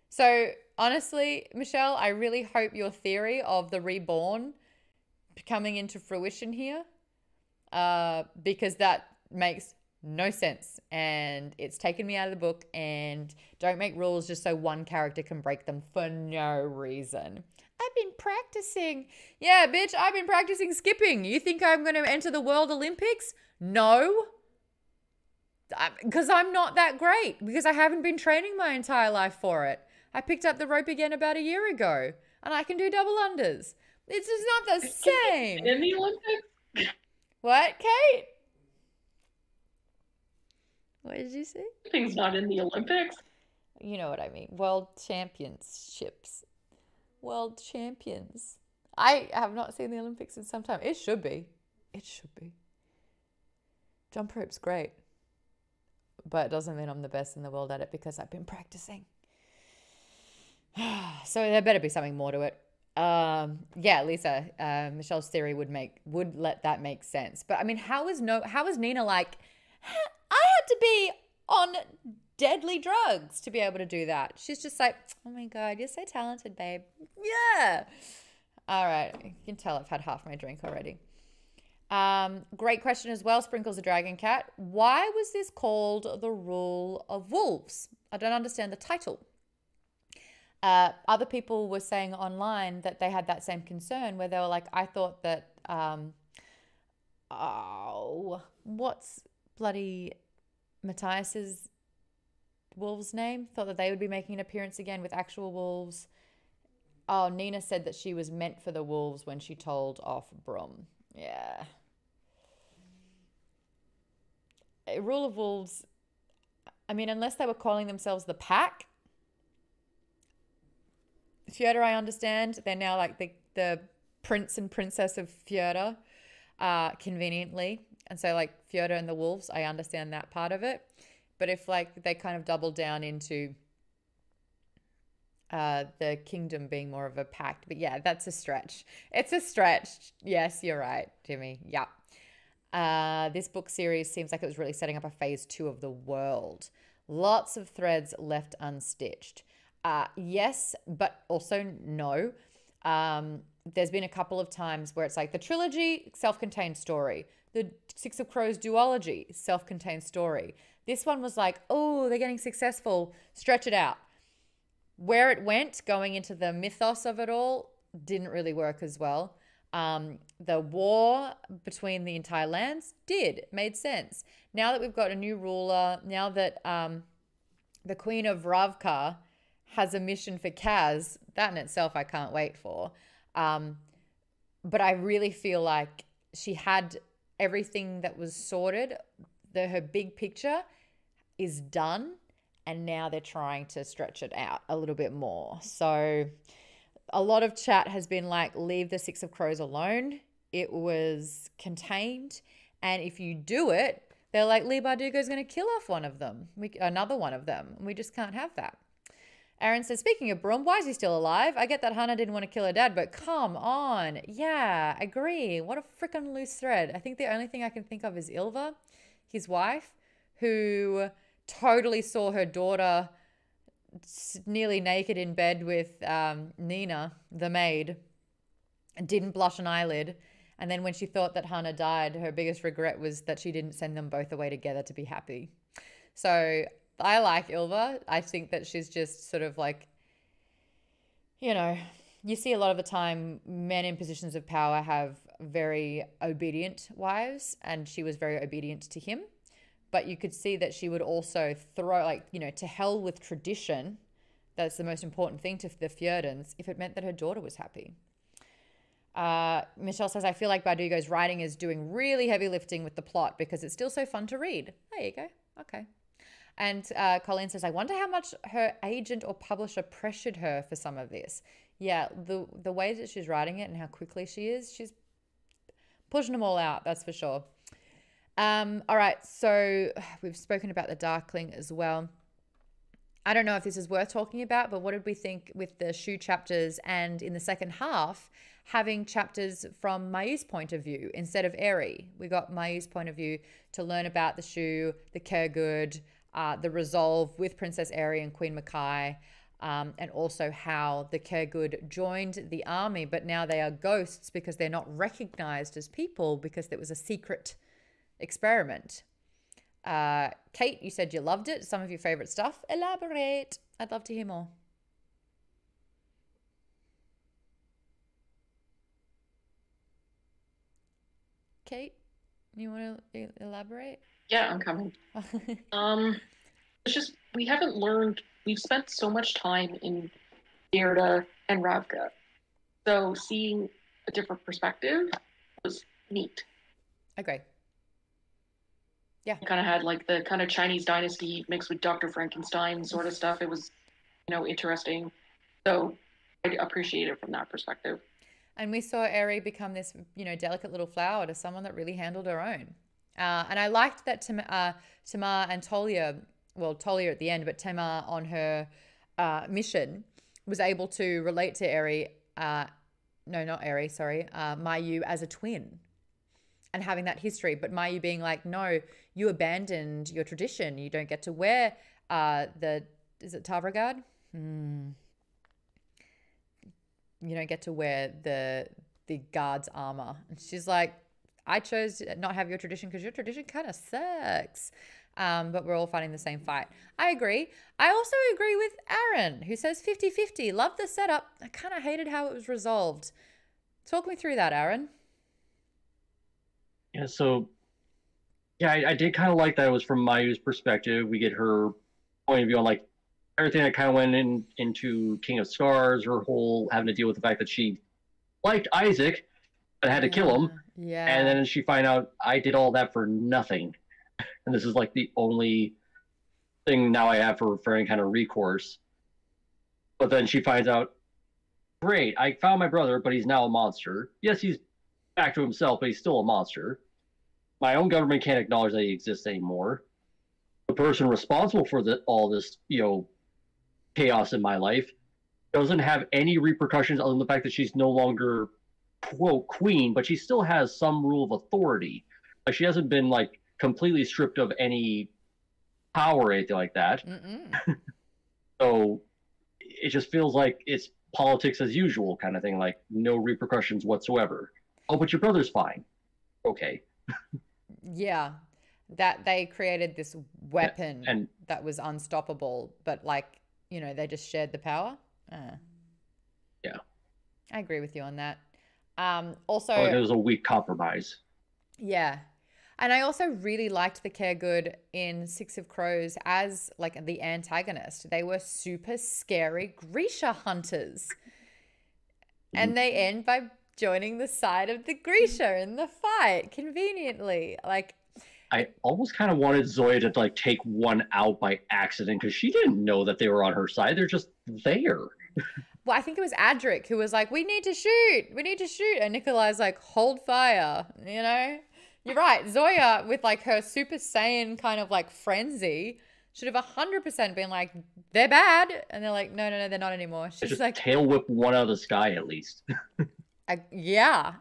So honestly, Michelle, I really hope your theory of the reborn coming into fruition here, because that makes no sense and it's taken me out of the book. And don't make rules just so one character can break them for no reason. I've been practicing. Yeah, bitch, I've been practicing skipping. You think I'm going to enter the World Olympics? No. Because I'm not that great. Because I haven't been training my entire life for it. I picked up the rope again about a year ago. And I can do double unders. It's just not the same. In the Olympics? What, Kate? What did you say? Things not in the Olympics. You know what I mean. World championships. world champions. I have not seen the Olympics in some time. It should be. It should be. Jump rope's great. But it doesn't mean I'm the best in the world at it because I've been practicing. So there better be something more to it. Yeah, Lisa, Michelle's theory would let that make sense. But I mean, how is Nina like, I had to be on deadly drugs to be able to do that? She's just like, oh my God, you're so talented, babe. Yeah. All right. You can tell I've had half my drink already. Great question as well. Sprinkles the Dragon Cat. Why was this called The Rule of Wolves? I don't understand the title. Other people were saying online that they had that same concern where they were like, I thought that, what's bloody Matthias's wolf's name? Thought that they would be making an appearance again with actual wolves. Oh, Nina said that she was meant for the wolves when she told off Brum. Yeah. A Rule of Wolves, I mean, unless they were calling themselves the Pack. Fjorda, I understand. They're now like the prince and princess of Fjorda, conveniently. And so like Fjorda and the wolves, I understand that part of it. But if like they kind of double down into the kingdom being more of a pact. But yeah, that's a stretch. It's a stretch. Yes, you're right, Jimmy. Yeah. This book series seems like it was really setting up a phase 2 of the world. Lots of threads left unstitched. Yes, but also no. There's been a couple of times where it's like the trilogy, self-contained story. The Six of Crows duology, self-contained story. This one was like, oh, they're getting successful. Stretch it out. Where it went, going into the mythos of it all, didn't really work as well. The war between the entire lands made sense. Now that we've got a new ruler, now that the Queen of Ravka has a mission for Kaz, that in itself I can't wait for. But I really feel like she had everything that was sorted. Her big picture is done. And now they're trying to stretch it out a little bit more. So a lot of chat has been like, leave the Six of Crows alone. It was contained. And if you do it, they're like, Leigh Bardugo is going to kill off another one of them. We just can't have that. Aaron says, speaking of Brum, why is he still alive? I get that Hannah didn't want to kill her dad, but come on. Yeah, agree. What a freaking loose thread. I think the only thing I can think of is Ilva, his wife, who totally saw her daughter nearly naked in bed with Nina, the maid, and didn't blush an eyelid. And then when she thought that Hannah died, her biggest regret was that she didn't send them both away together to be happy. So I like Ilva. I think that she's just sort of like, you know, you see a lot of the time men in positions of power have very obedient wives, and she was very obedient to him. But you could see that she would also throw, like, you know, to hell with tradition. That's the most important thing to the Fjordans, if it meant that her daughter was happy. Michelle says, I feel like Bardugo's writing is doing really heavy lifting with the plot because it's still so fun to read. There you go. Okay. And Colleen says, I wonder how much her agent or publisher pressured her for some of this. Yeah, the way that she's writing it and how quickly she's pushing them all out, that's for sure. All right, so we've spoken about the Darkling as well. I don't know if this is worth talking about, but what did we think with the Shu chapters and in the second half, having chapters from Mayu's point of view instead of Eri? We got Mayu's point of view to learn about the Shu, the Kergud, the resolve with Princess Eri and Queen Makai, and also how the Kergud joined the army, but now they are ghosts because they're not recognized as people because it was a secret experiment. Kate, you said you loved it. Some of your favorite stuff. Elaborate. I'd love to hear more. Kate, you want to elaborate? Yeah, I'm coming. It's just we haven't learned. We've spent so much time in Gerda and Ravka, so seeing a different perspective was neat. Agree. Yeah. Kind of had like the kind of Chinese dynasty mixed with Dr. Frankenstein sort of stuff. It was, interesting. So appreciate it from that perspective. And we saw Eri become this, delicate little flower to someone that really handled her own. And I liked that Tamar and Tolia, well, Tolia at the end, but Tamar on her mission was able to relate to Eri, Mayu as a twin and having that history. But Mayu being like, no, you abandoned your tradition. You don't get to wear is it Tavragard? You don't get to wear the guard's armor. And she's like, I chose to not have your tradition because your tradition kind of sucks. But we're all fighting the same fight. I agree. I also agree with Aaron, who says 50-50. Love the setup. I kind of hated how it was resolved. Talk me through that, Aaron. Yeah, so, I did kind of like that it was from Mayu's perspective. We get her point of view on, like, everything that kind of went into King of Scars, her whole having to deal with the fact that she liked Isaac, but had to kill him. Yeah. And then she find out I did all that for nothing. And this is like the only thing now I have for any kind of recourse. But then she finds out, great, I found my brother, but he's now a monster. Yes, he's back to himself, but he's still a monster. My own government can't acknowledge that he exists anymore. The person responsible for all this, chaos in my life doesn't have any repercussions other than the fact that she's no longer, quote, queen, but she still has some rule of authority. Like, she hasn't been, like, completely stripped of any power or anything like that. So it just feels like it's politics as usual kind of thing, like no repercussions whatsoever. Oh, but your brother's fine. Okay. Yeah. That they created this weapon and that was unstoppable, but like, they just shared the power. Yeah. I agree with you on that. Also, it was a weak compromise. Yeah. And I also really liked the Caregood in Six of Crows as like the antagonist. They were super scary Grisha hunters. And they end by joining the side of the Grisha in the fight, conveniently. Like, I almost kind of wanted Zoya to like take one out by accident because she didn't know that they were on her side. They're just there. Well, I think it was Adric who was like, we need to shoot. And Nikolai's like, hold fire, You're right. Zoya, with like her Super Saiyan kind of like frenzy, should have 100% been like, they're bad. And they're like, no, they're not anymore. She's just like, tail whip one out of the sky at least. Yeah.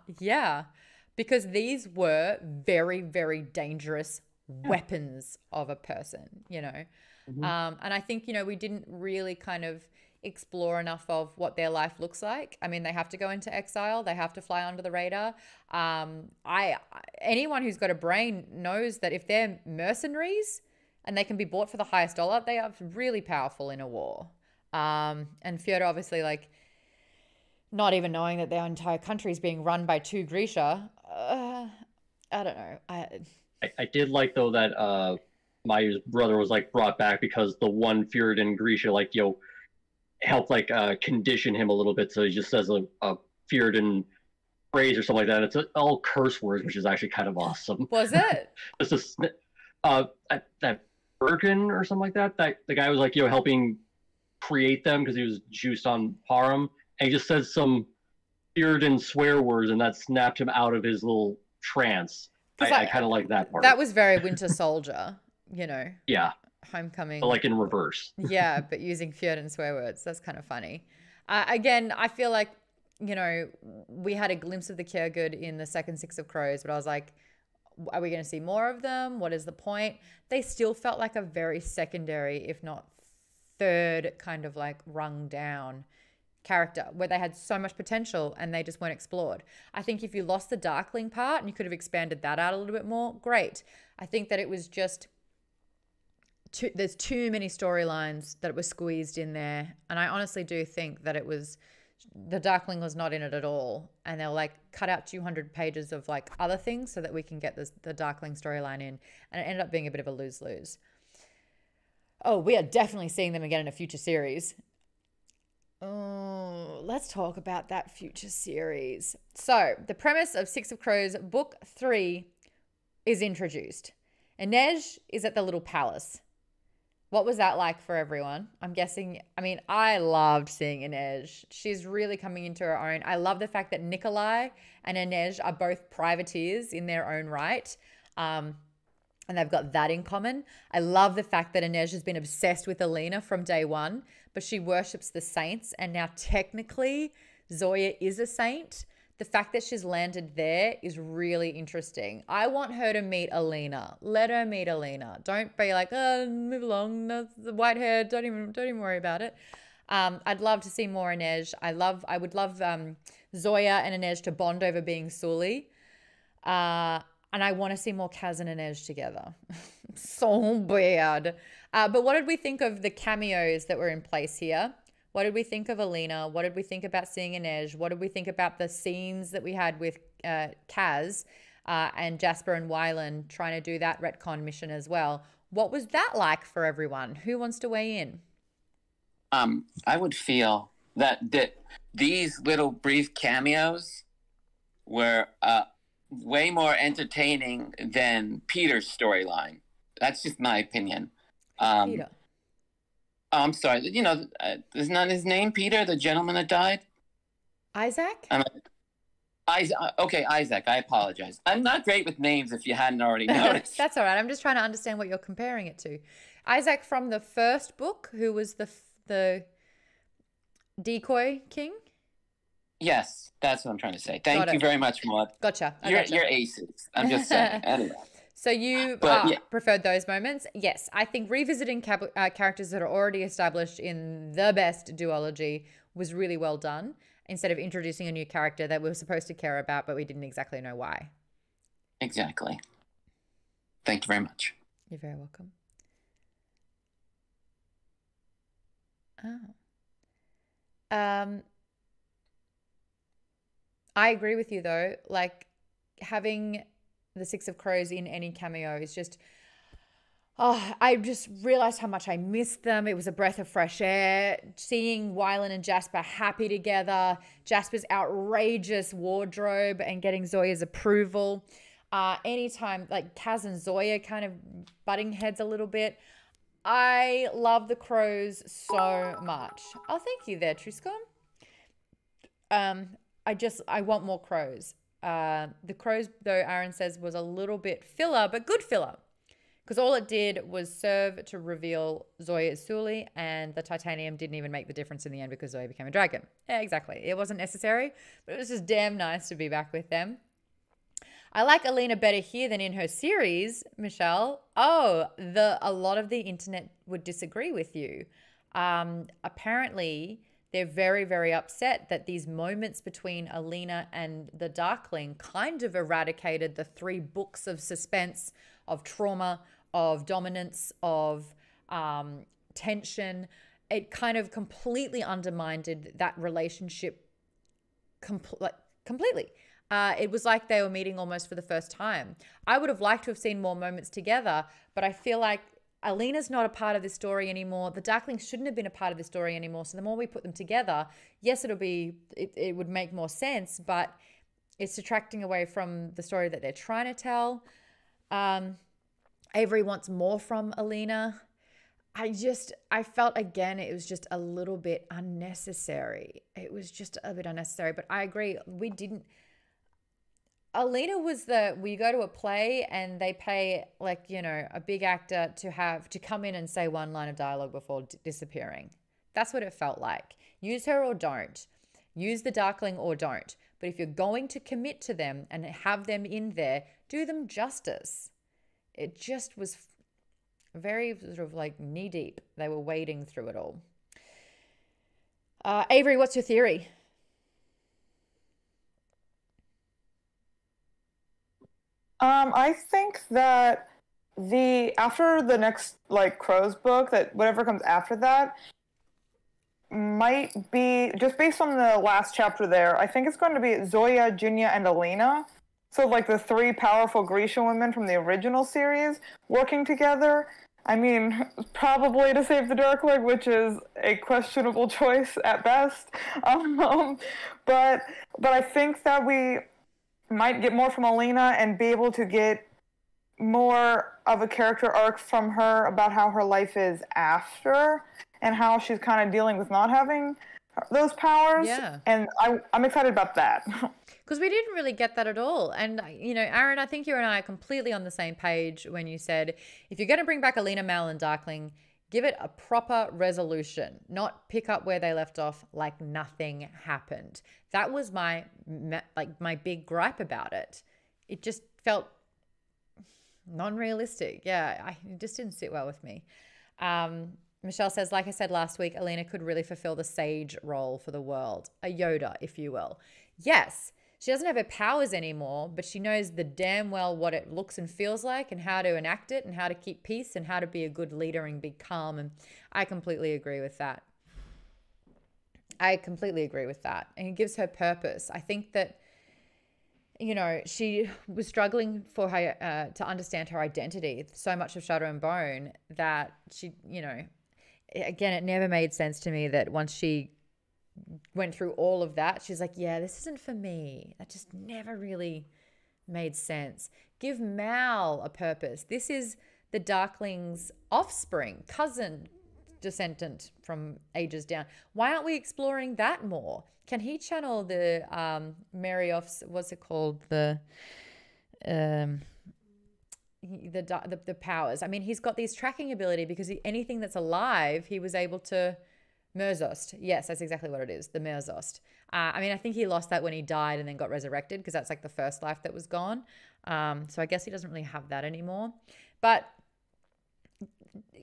Because these were very, very dangerous weapons of a person, And I think, we didn't really kind of explore enough of what their life looks like. I mean, they have to go into exile. They have to fly under the radar. Anyone who's got a brain knows that if they're mercenaries and they can be bought for the highest dollar, they are really powerful in a war. And Fyodor obviously like not even knowing that their entire country is being run by two Grisha. I don't know. I did like though that Mayu's brother was like brought back because the one Fjordan Grisha like helped like condition him a little bit, so he just says a Fjordan phrase or something like that. It's all curse words, which is actually kind of awesome. Was it? It's just that Birkin or something like that. That the guy was like helping create them because he was juiced on Param, and he just said some Fjordan swear words, and that snapped him out of his little trance. I kind of like that part. That was very Winter Soldier, Yeah. Homecoming. But like in reverse. Yeah, but using Fjordan swear words. That's kind of funny. Again, I feel like, we had a glimpse of the Caregood in the second Six of Crows, but I was like, are we going to see more of them? What is the point? They still felt like a very secondary, if not third kind of like rung down character where they had so much potential and they just weren't explored. I think if you lost the Darkling part and you could have expanded that out a little bit more, great. I think that it was just there's too many storylines that were squeezed in there, and I honestly do think that it was the Darkling was not in it at all, and they'll like cut out 200 pages of like other things so that we can get the Darkling storyline in, and it ended up being a bit of a lose-lose. Oh, we are definitely seeing them again in a future series. Oh, let's talk about that future series. So the premise of Six of Crows book 3 is introduced. Inej is at the little palace What was that like for everyone? I'm guessing, I mean, I loved seeing Inej. She's really coming into her own. I love the fact that Nikolai and Inej are both privateers in their own right. And they've got that in common. I love the fact that Inej has been obsessed with Alina from day one, but she worships the saints. And now technically Zoya is a saint. The fact that she's landed there is really interesting. I want her to meet Alina. Let her meet Alina. Don't be like, oh, move along. That's the white hair. Don't even worry about it. I'd love to see more Inej. I would love Zoya and Inej to bond over being Sully. And I want to see more Kaz and Inej together. So bad. But what did we think of the cameos that were in place here? What did we think of Alina? What did we think about seeing Inej? What did we think about the scenes that we had with Kaz and Jasper and Wylan trying to do that retcon mission as well? What was that like for everyone? Who wants to weigh in? I would feel that these little brief cameos were way more entertaining than Peter's storyline. That's just my opinion. Peter. Oh, I'm sorry. You know, isn't that his name, Peter, the gentleman that died? Isaac? Okay, Isaac. I apologize. I'm not great with names if you hadn't already noticed. That's all right. I'm just trying to understand what you're comparing it to. Isaac from the first book, who was the decoy king? Yes, that's what I'm trying to say. Thank you very much, Maude. Gotcha. You're aces. I'm just saying. Anyway. So you preferred those moments? Yes. I think revisiting characters that are already established in the best duology was really well done, instead of introducing a new character that we were supposed to care about, but we didn't exactly know why. Exactly. Thank you very much. You're very welcome. I agree with you, though. Like, having the Six of Crows in any cameo is just, I just realized how much I missed them. It was a breath of fresh air. Seeing Wylan and Jasper happy together, Jasper's outrageous wardrobe and getting Zoya's approval. Anytime like Kaz and Zoya kind of butting heads a little bit. I love the Crows so much. Oh, thank you there, Triscon. I want more Crows. The Crows, though, Aaron says, was a little bit filler, but good filler. Because all it did was serve to reveal Zoya as Sully, and the titanium didn't even make the difference in the end because Zoya became a dragon. Yeah, exactly. It wasn't necessary, but it was just damn nice to be back with them. I like Alina better here than in her series, Michelle. Oh, a lot of the internet would disagree with you. Apparently, they're very, very upset that these moments between Alina and the Darkling kind of eradicated the 3 books of suspense, of trauma, of dominance, of tension. It kind of completely undermined that relationship completely. It was like they were meeting almost for the first time. I would have liked to have seen more moments together, but I feel like Alina's not a part of this story anymore. The Darklings shouldn't have been a part of the story anymore. So the more we put them together, yes, it would make more sense, but it's detracting away from the story that they're trying to tell. Avery wants more from Alina. I felt, again, it was just a little bit unnecessary. It was just a bit unnecessary, but I agree. Alina was we go to a play and they pay a big actor to come in and say one line of dialogue before disappearing. That's what it felt like. Use her or don't. Use the Darkling or don't. But if you're going to commit to them and have them in there, do them justice. It just was very sort of like knee deep. They were wading through it all. Avery, what's your theory? I think that after the next Crows book, that whatever comes after that might be, just based on the last chapter there, I think it's going to be Zoya, Junya, and Alina. So the 3 powerful Grecian women from the original series working together. I mean, probably to save the Darkling, which is a questionable choice at best. But I think that we might get more from Alina and be able to get more of a character arc from her about how her life is after and how she's kind of dealing with not having those powers. Yeah. And I'm excited about that. Because we didn't really get that at all. And, Aaron, I think you and I are completely on the same page when you said, if you're going to bring back Alina, Mal, and Darkling, give it a proper resolution, not pick up where they left off like nothing happened. That was my big gripe about it. It just felt non-realistic. Yeah, it just didn't sit well with me. Michelle says, like I said last week, Alina could really fulfill the sage role for the world, a Yoda, if you will. Yes, she doesn't have her powers anymore, but she knows the damn well what it looks and feels like and how to enact it and how to keep peace and how to be a good leader and be calm. And I completely agree with that. And it gives her purpose. I think that, she was struggling for her to understand her identity, so much of Shadow and Bone that she, again, it never made sense to me that once she went through all of that, she's like, yeah, this isn't for me. That just never really made sense. Give Mal a purpose. This is the Darkling's offspring, cousin, descendant from ages down. Why aren't we exploring that more? Can he channel the Marioff's, what's it called? The powers. I mean, he's got these tracking ability because anything that's alive, he was able to Merzost. Yes, that's exactly what it is. The Merzost. I think he lost that when he died and then got resurrected because that's like the first life that was gone. So I guess he doesn't really have that anymore. But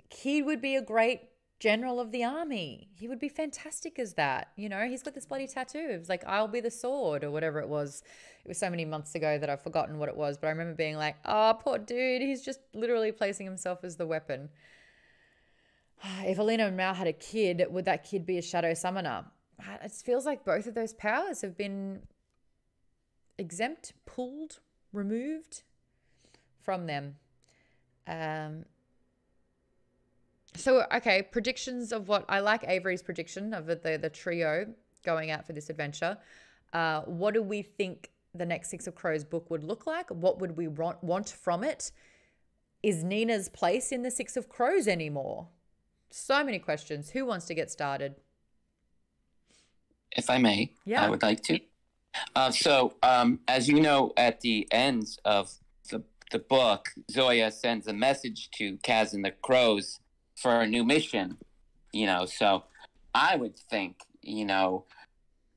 he would be a great general of the army. He would be fantastic as that. He's got this bloody tattoo. It was like, I'll be the sword or whatever it was. It was so many months ago that I've forgotten what it was. But I remember being like, oh, poor dude. He's just literally placing himself as the weapon. If Alina and Mal had a kid, would that kid be a shadow summoner? It feels like both of those powers have been exempt, pulled, removed from them. So, okay, predictions of what I like Avery's prediction of the trio going out for this adventure. What do we think the next Six of Crows book would look like? What would we want from it? Is Nina's place in the Six of Crows anymore? So many questions. Who wants to get started? If I may, I would like to. As you know, at the end of the book, Zoya sends a message to Kaz and the Crows for a new mission, so I would think,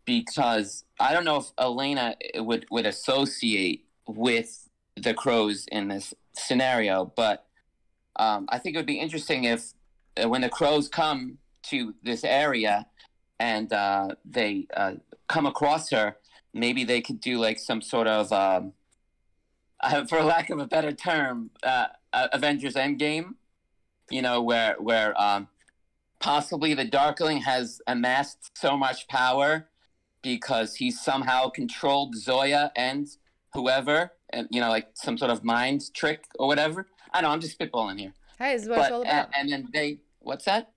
because I don't know if Elena would associate with the Crows in this scenario, but I think it would be interesting if when the Crows come to this area and they come across her, maybe they could do like some sort of, for lack of a better term, Avengers Endgame, where possibly the Darkling has amassed so much power because he's somehow controlled Zoya and whoever, and like some sort of mind trick or whatever. I know, I'm just spitballing here. Hey, this is what it's all about. And then what's that?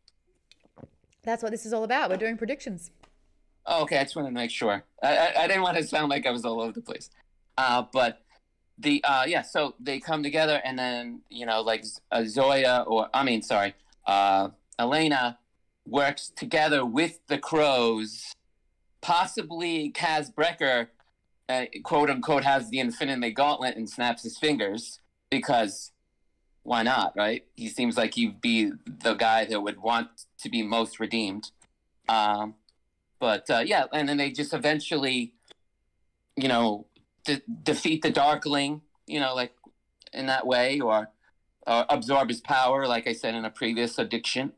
That's what this is all about. We're doing predictions. Oh, okay. I just wanted to make sure. I didn't want to sound like I was all over the place. But so they come together and then, Zoya Elena works together with the Crows. Possibly Kaz Brecker, quote unquote, has the Infinity Gauntlet and snaps his fingers because why not, right? He seems like he'd be the guy that would want to be most redeemed. And then they just eventually, defeat the Darkling, like in that way, or absorb his power, like I said in a previous edition.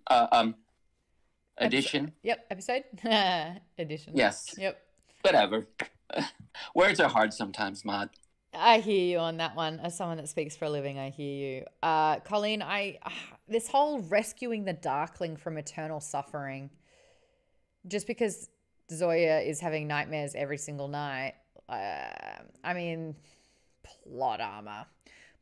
Episode. Edition. Yes. Yep. Whatever. Words are hard sometimes, Maude. I hear you on that one. As someone that speaks for a living, I hear you. Colleen, this whole rescuing the Darkling from eternal suffering, just because Zoya is having nightmares every single night, plot armor.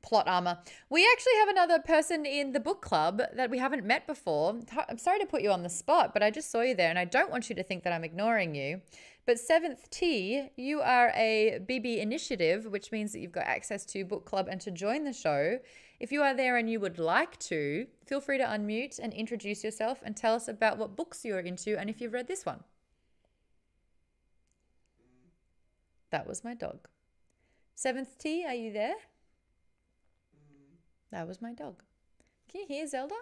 Plot armor. We actually have another person in the book club that we haven't met before. I'm sorry to put you on the spot, but I just saw you there and I don't want you to think that I'm ignoring you. But 7th T, you are a BB initiative, which means that you've got access to book club and to join the show. If you are there and you would like to, feel free to unmute and introduce yourself and tell us about what books you're into and if you've read this one. That was my dog. 7th T, are you there? That was my dog. Can you hear Zelda?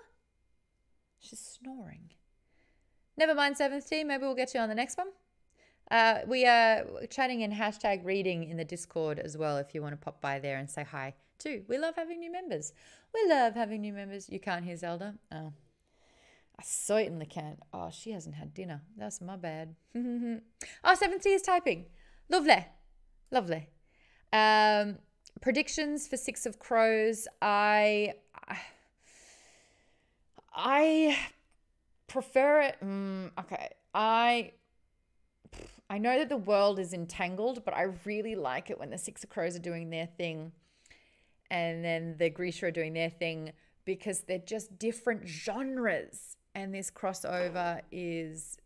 She's snoring. Never mind, 7th T. Maybe we'll get you on the next one. We are chatting in #reading in the Discord as well if you want to pop by there and say hi too. We love having new members. We love having new members. You can't hear Zelda? Oh, I certainly can't. Oh, she hasn't had dinner. That's my bad. Oh, 7th T is typing. Lovely. Lovely. Predictions for Six of Crows. I prefer it. Okay. I know that the world is entangled, but I really like it when the Six of Crows are doing their thing and then the Grisha are doing their thing because they're just different genres. And this crossover is,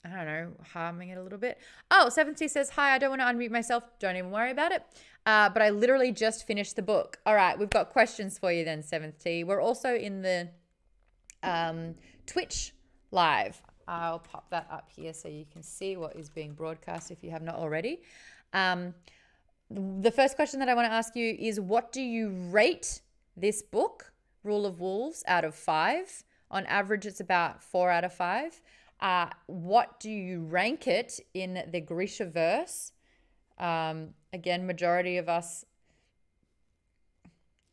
I don't know, harming it a little bit. Oh, 7T says, hi, I don't want to unmute myself. Don't even worry about it. But I literally just finished the book. All right, we've got questions for you then, 7T. We're also in the Twitch live. I'll pop that up here so you can see what is being broadcast if you have not already. The first question that I want to ask you is, what do you rate this book, Rule of Wolves, out of 5? On average, it's about 4 out of 5. What do you rank it in the Grishaverse? Again, majority of us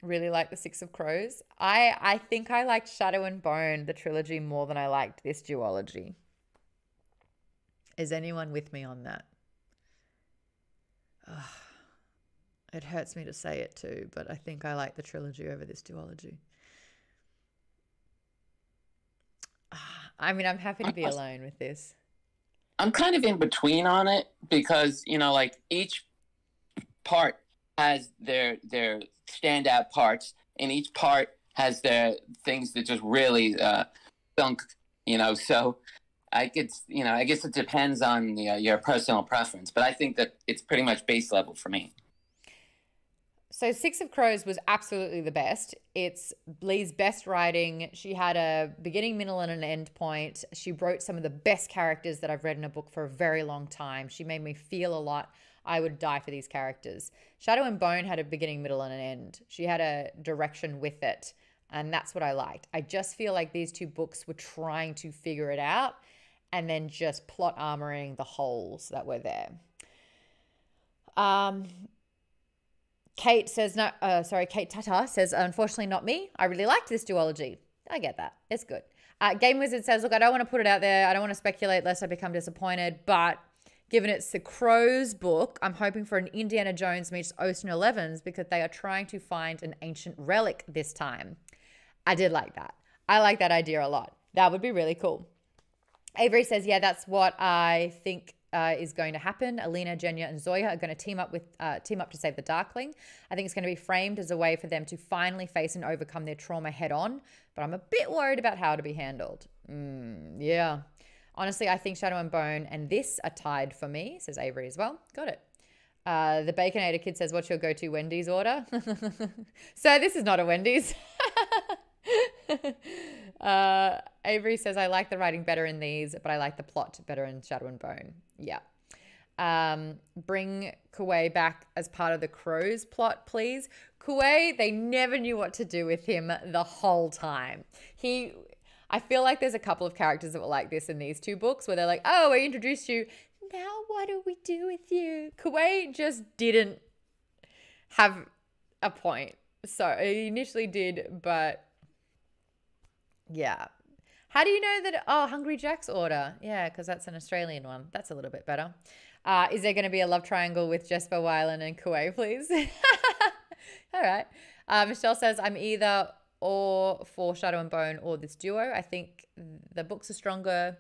really like the Six of Crows. I think I liked Shadow and Bone, the trilogy, more than I liked this duology. Is anyone with me on that? Ugh. It hurts me to say it too, but I think I like the trilogy over this duology. I mean, I'm happy to be alone with this. I'm kind of in between on it because, you know, like each part has their standout parts, and each part has their things that just really thunk, you know. So I guess it depends on your personal preference, but I think that it's pretty much base level for me. So Six of Crows was absolutely the best. It's Leigh's best writing. She had a beginning, middle, and an end point. She wrote some of the best characters that I've read in a book for a very long time. She made me feel a lot. I would die for these characters. Shadow and Bone had a beginning, middle, and an end. She had a direction with it, and that's what I liked. I just feel like these two books were trying to figure it out and then just plot armoring the holes that were there. Kate says, Kate Tata says, unfortunately not me. I really liked this duology. I get that. It's good. Game Wizard says, look, I don't want to put it out there. I don't want to speculate lest I become disappointed, but given it's the Crows book, I'm hoping for an Indiana Jones meets Ocean Elevens because they are trying to find an ancient relic this time. I did like that. I like that idea a lot. That would be really cool. Avery says, yeah, that's what I think is going to happen. Alina, Jenya, and Zoya are going to team up to save the Darkling. I think it's going to be framed as a way for them to finally face and overcome their trauma head on, but I'm a bit worried about how to be handled. Yeah. Honestly, I think Shadow and Bone and this are tied for me, says Avery as well. Got it. The Baconator Kid says, what's your go-to Wendy's order? So this is not a Wendy's. Avery says, I like the writing better in these, but I like the plot better in Shadow and Bone. Yeah. Bring Kuwei back as part of the Crows plot, please. Kuwei, they never knew what to do with him the whole time. I feel like there's a couple of characters that were like this in these two books where they're like, oh, we introduced you. Now what do we do with you? Kuwei just didn't have a point. So he initially did, but yeah. How do you know that? Oh, Hungry Jack's order. Yeah, because that's an Australian one. That's a little bit better. Is there going to be a love triangle with Jesper Weiland and Kuwei, please? All right. Michelle says, I'm either or for Shadow and Bone or this duo. I think the books are stronger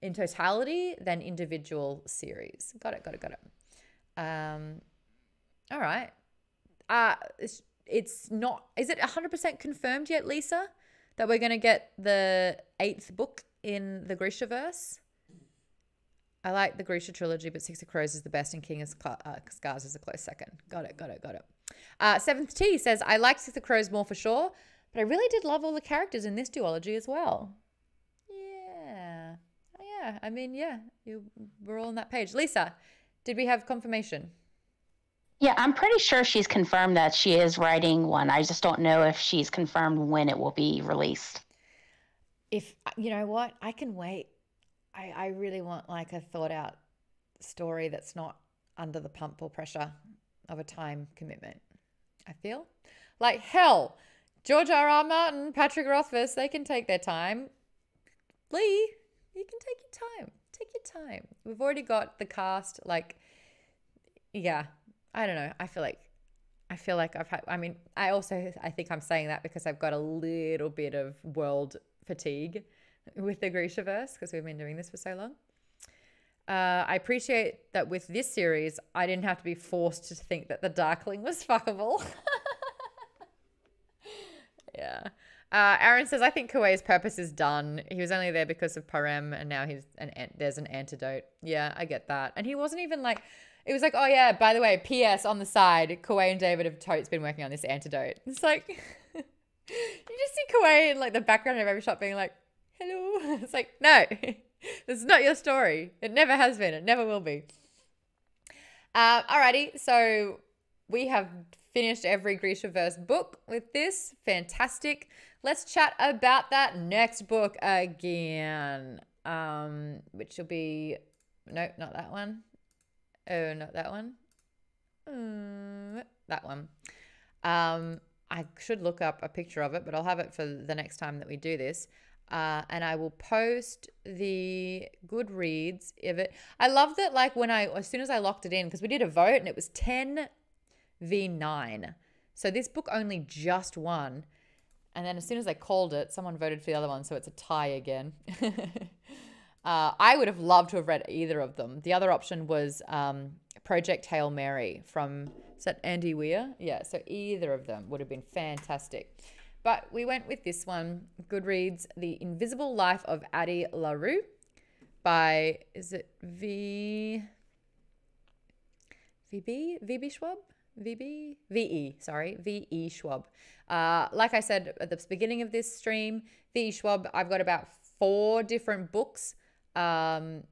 in totality than individual series. Got it. All right. it's not. Is it 100% confirmed yet, Lisa, that we're going to get the 8th book in the Grishaverse? I like the Grisha trilogy, but Six of Crows is the best, and King of Scars is a close second. Got it. Seventh T says, I like Six of Crows more for sure, but I really did love all the characters in this duology as well. Yeah. Yeah. I mean, yeah, we're all on that page. Lisa, did we have confirmation? Yeah, I'm pretty sure she's confirmed that she is writing one. I just don't know if she's confirmed when it will be released. If, you know what, I can wait. I really want like a thought out story that's not under the pump or pressure of a time commitment. I feel like hell. George R.R. Martin, Patrick Rothfuss, they can take their time. Leigh, you can take your time. Take your time. We've already got the cast. Like, yeah, I don't know. I feel like I've had. I mean, I think I'm saying that because I've got a little bit of world fatigue with the Grishaverse because we've been doing this for so long. I appreciate that with this series, I didn't have to be forced to think that the Darkling was fuckable. Yeah. Aaron says, I think Kuwei's purpose is done. He was only there because of Parem, and now there's an antidote. Yeah, I get that. And he wasn't even like, it was like, oh yeah, by the way, P.S. on the side, Kuwei and David have totes been working on this antidote. It's like, you just see Kuwei in like the background of every shot being like, hello. It's like, no, this is not your story. It never has been. It never will be. Alrighty, so we have finished every Grishaverse book with this. Fantastic. Let's chat about that next book again, which will be, no, not that one. Oh, not that one. That one. I should look up a picture of it, but I'll have it for the next time that we do this. And I will post the Goodreads of it. I love that, like, as soon as I locked it in, because we did a vote and it was 10v9. So this book only just won. And then as soon as I called it, someone voted for the other one, so it's a tie again. I would have loved to have read either of them. The other option was Project Hail Mary from, is that Andy Weir? Yeah, so either of them would have been fantastic. But we went with this one, Goodreads, The Invisible Life of Addie Larue by, is it V.E. Schwab? V.E. Schwab. Like I said at the beginning of this stream, V.E. Schwab, I've got about 4 different books that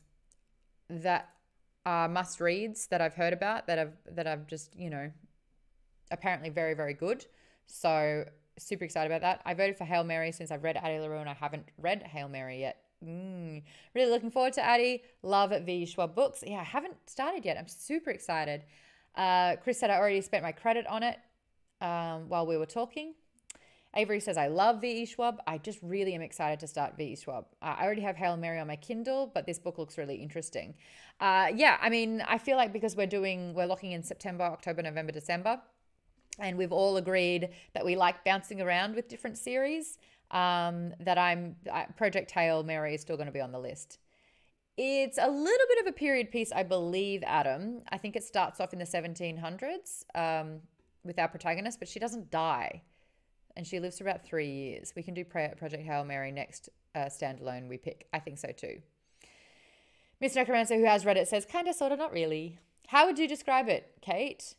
are must-reads that I've heard about that I've just, apparently very, very good. So super excited about that. I voted for Hail Mary since I've read Addie Larue and I haven't read Hail Mary yet. Really looking forward to Addie. Love V. Schwab books. Yeah, I haven't started yet. I'm super excited. Chris said I already spent my credit on it while we were talking. Avery says, I love V.E. Schwab. I just really am excited to start V.E. Schwab. I already have Hail Mary on my Kindle, but this book looks really interesting. Yeah, I mean, I feel like because we're locking in September, October, November, December, and we've all agreed that we like bouncing around with different series, Project Hail Mary is still going to be on the list. It's a little bit of a period piece, I believe, Adam. I think it starts off in the 1700s with our protagonist, but she doesn't die. And she lives for about 3 years. We can do Project Hail Mary next standalone we pick. I think so too. Miss Necromancer, who has read it, says, kind of, sort of, not really. How would you describe it, Kate?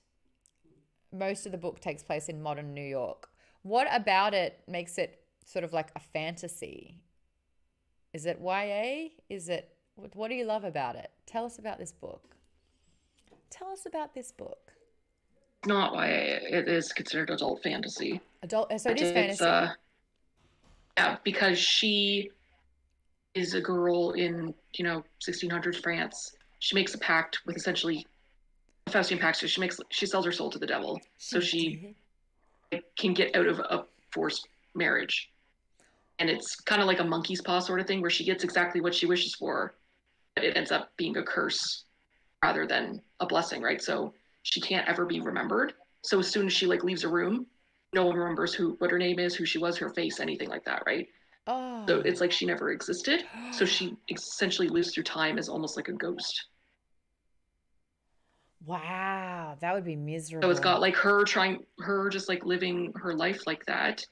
Most of the book takes place in modern New York. What about it makes it sort of like a fantasy? Is it YA? What do you love about it? Tell us about this book. Tell us about this book. Not YA. It is considered adult fantasy. So it is fantasy. Yeah, because she is a girl in 1600s France. She makes a pact with essentially a Faustian pact. So she sells her soul to the devil, so she can get out of a forced marriage. And it's kind of like a monkey's paw sort of thing, where she gets exactly what she wishes for, but it ends up being a curse rather than a blessing, right? So she can't ever be remembered. So as soon as she leaves a room, no one remembers what her name is, who she was, her face, anything like that, right? Oh. So it's like she never existed. So she essentially lives through time as almost like a ghost. Wow, that would be miserable. So it's got like her just like living her life like that.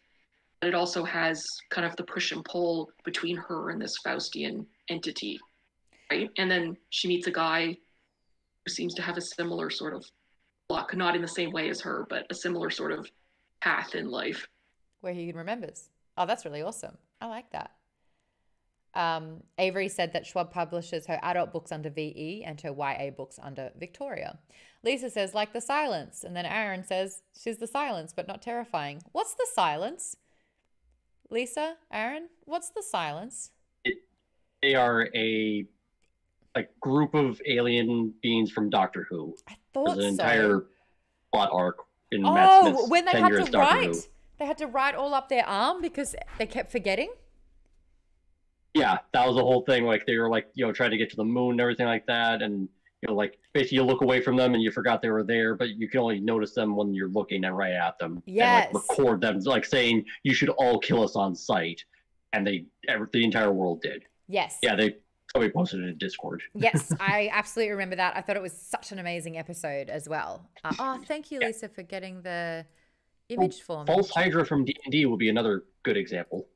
But it also has kind of the push and pull between her and this Faustian entity, right? And then she meets a guy who seems to have a similar sort of luck, not in the same way as her, but a similar sort of path in life. Where he remembers. Oh, that's really awesome. I like that. Avery said that Schwab publishes her adult books under VE and her YA books under Victoria. Lisa says, like the silence. And then Aaron says, she's the silence, but not terrifying. What's the silence? Lisa, Aaron, what's the silence? They are a group of alien beings from Doctor Who. I thought There's an so. entire plot arc in Matt Smith's when they 10 had years to Doctor write, Who. they had to write all up their arm because they kept forgetting. Yeah, that was the whole thing. Like they were trying to get to the moon and everything like that, and basically you look away from them and you forgot they were there, but you can only notice them when you're looking right at them. Yes. And record them, saying you should all kill us on sight, and the entire world did. Yes. Yeah, somebody posted it in Discord. Yes, I absolutely remember that. I thought it was such an amazing episode as well. Thank you, Lisa, for getting the image for me. False Hydra from D&D will be another good example,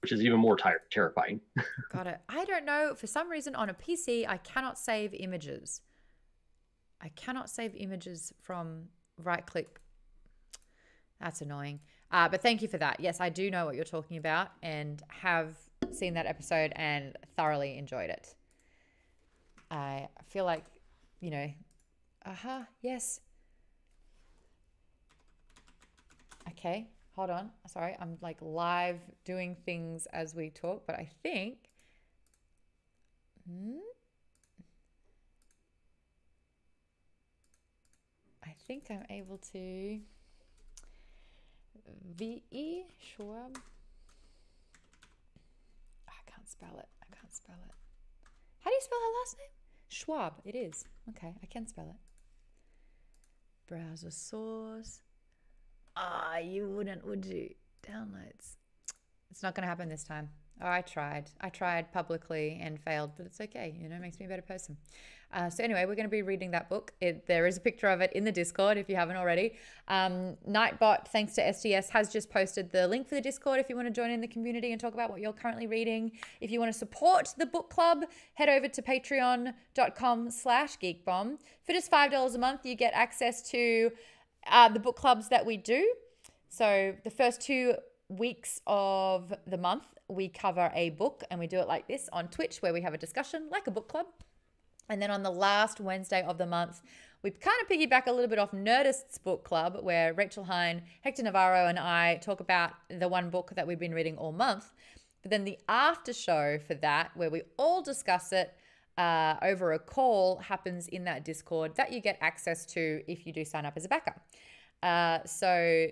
which is even more terrifying. Got it. I don't know. For some reason on a PC, I cannot save images. I cannot save images from right-click. That's annoying. But thank you for that. Yes, I do know what you're talking about and have seen that episode and thoroughly enjoyed it. I feel like, yes. Okay. Hold on. Sorry, I'm live doing things as we talk, but I think I'm able to VE Schwab. I can't spell it. How do you spell her last name? Schwab. It is. Okay, I can spell it. Browser source. You wouldn't, would you? Downloads. It's not going to happen this time. I tried publicly and failed, but it's okay. It makes me a better person. So anyway, we're going to be reading that book. There is a picture of it in the Discord if you haven't already. Nightbot, thanks to SDS, has just posted the link for the Discord if you want to join in the community and talk about what you're currently reading. If you want to support the book club, head over to patreon.com/geekbomb. For just $5 a month, you get access to the book clubs that we do. So the first 2 weeks of the month, we cover a book, and we do it like this on Twitch, where we have a discussion like a book club. And then on the last Wednesday of the month, we kind of piggyback a little bit off Nerdist's book club, where Rachel Hine, Hector Navarro, and I talk about the one book that we've been reading all month. But then the after show for that, where we all discuss it over a call, happens in that Discord that you get access to if you do sign up as a backer. So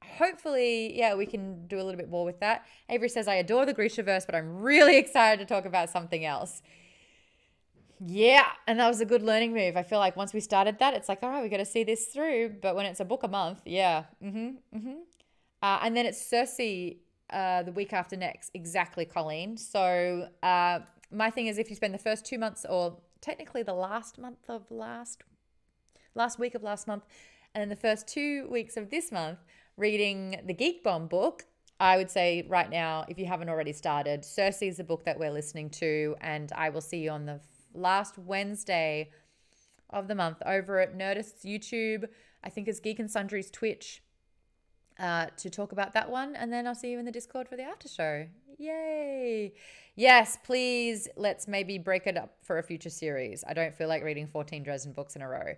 hopefully, we can do a little bit more with that. Avery says, I adore the Grishaverse, but I'm really excited to talk about something else. Yeah, and that was a good learning move. I feel like once we started that, it's like, all right, we got to see this through. But when it's a book a month, and then it's Cersei the week after next. Exactly, Colleen. So my thing is, if you spend the first 2 months, or technically the last week of last month, and then the first 2 weeks of this month, reading the Geek Bomb book, I would say right now, if you haven't already started, Cersei is the book that we're listening to, and I will see you on the last Wednesday of the month over at Nerdist's YouTube. I think it's Geek and Sundry's Twitch to talk about that one, and then I'll see you in the Discord for the after show. Yay! Yes, please, let's maybe break it up for a future series. I don't feel like reading 14 Dresden books in a row.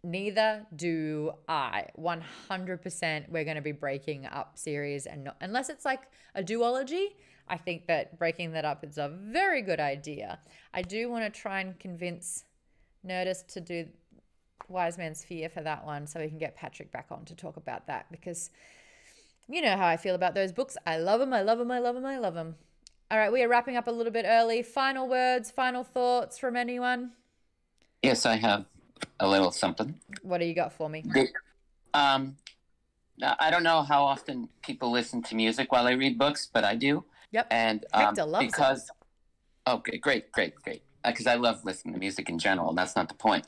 Neither do I. 100% we're going to be breaking up series, and not, unless it's like a duology, I think that breaking that up is a very good idea. I do want to try and convince Nerdist to do Wise Man's Fear for that one, so we can get Patrick back on to talk about that, because you know how I feel about those books. I love them. I love them. I love them. I love them. All right, we are wrapping up a little bit early. Final words, final thoughts from anyone? Yes, I have a little something. What do you got for me? I don't know how often people listen to music while they read books, but I do. Yep. And Hector loves because, okay, great. Because I love listening to music in general, and that's not the point.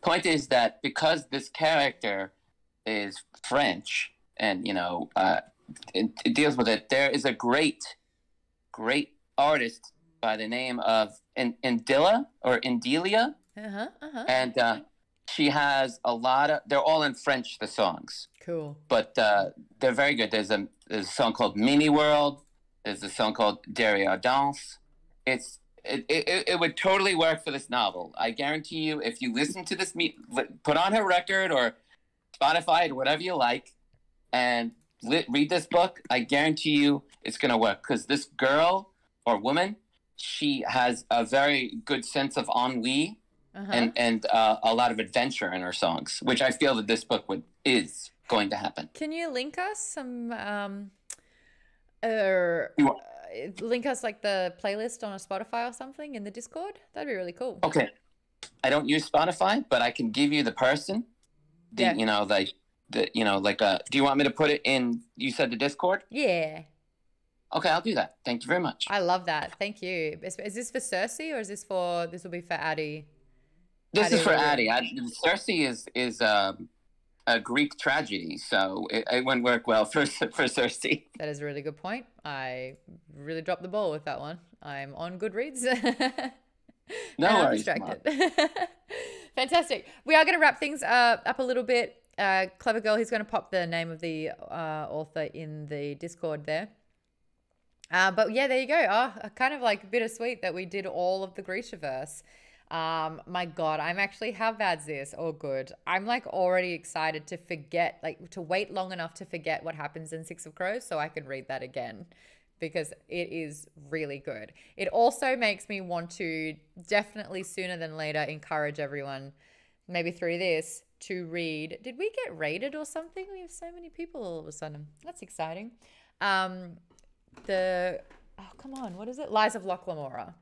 point is that because this character is French and, it deals with it, there is a great artist by the name of Indila or Indilia. And she has a lot of, they're all in French, the songs. Cool. But they're very good. There's a song called Mimi World. There's a song called Derrière Danse. It would totally work for this novel. I guarantee you, if you listen to this, put on her record or Spotify or whatever you like, and read this book, I guarantee you it's going to work. Because this girl or woman, she has a very good sense of ennui and a lot of adventure in her songs, which I feel that this book is going to happen. Can you link us some link us like the playlist on a Spotify or something in the Discord? That'd be really cool. Okay. I don't use Spotify, but I can give you the person. Do you want me to put it in, you said the Discord? Yeah. Okay, I'll do that. Thank you very much. I love that. Thank you. Is this for Cersei or is this will be for Addie? This is for Addie. Cersei is a Greek tragedy, so it wouldn't work well for Cersei. That is a really good point. I really dropped the ball with that one. I'm on Goodreads. No I'm worries. distracted. Fantastic. We are going to wrap things up a little bit. Clever Girl, he's going to pop the name of the author in the Discord there. But yeah, there you go. Oh, kind of like bittersweet that we did all of the Grishaverse. My God, I'm actually, how bad's this? Oh, good. I'm like already excited to forget, like to wait long enough to forget what happens in Six of Crows so I can read that again because it is really good. It also makes me want to definitely sooner than later encourage everyone, maybe through this, to read. Did we get rated or something? We have so many people all of a sudden. That's exciting. Oh, come on. What is it? Lies of Loch Lamora.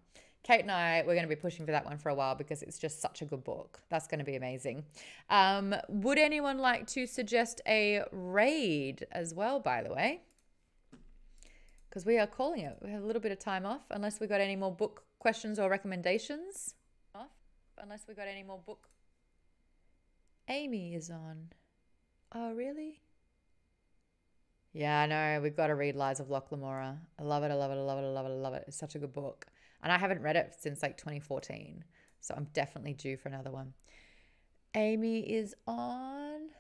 Kate and I, we're going to be pushing for that one for a while because it's just such a good book. That's going to be amazing. Would anyone like to suggest a raid as well, by the way? Because we are calling it. We have a little bit of time off, unless we got any more book questions or recommendations. Amy is on. Oh, really? Yeah, I know. We've got to read Lies of Loch Lamora. I love it. I love it. I love it. I love it. I love it. It's such a good book. And I haven't read it since like 2014. So I'm definitely due for another one. Amy is on.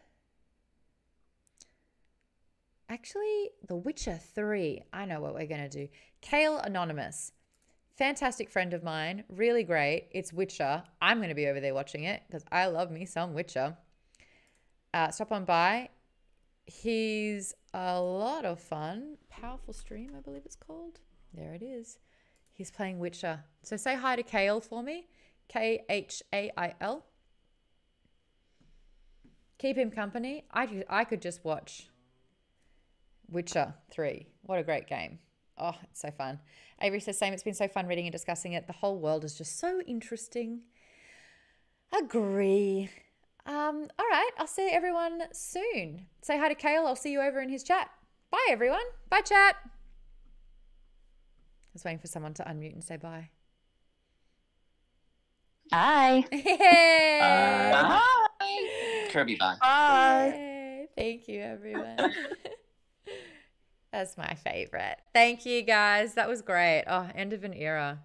Actually, The Witcher 3. I know what we're going to do. Kale Anonymous. Fantastic friend of mine. Really great. It's Witcher. I'm going to be over there watching it because I love me some Witcher. Stop on by. He's a lot of fun. Powerful Stream, I believe it's called. There it is. He's playing Witcher. So say hi to Kale for me. Khail. Keep him company. I could just watch Witcher 3. What a great game. Oh, it's so fun. Avery says, same, it's been so fun reading and discussing it. The whole world is just so interesting. Agree. All right, I'll see everyone soon. Say hi to Kale. I'll see you over in his chat. Bye, everyone. Bye, chat. I was waiting for someone to unmute and say bye. Bye. Hey. Bye. Kirby, bye. Bye. Hey. Thank you, everyone. That's my favorite. Thank you, guys. That was great. Oh, end of an era.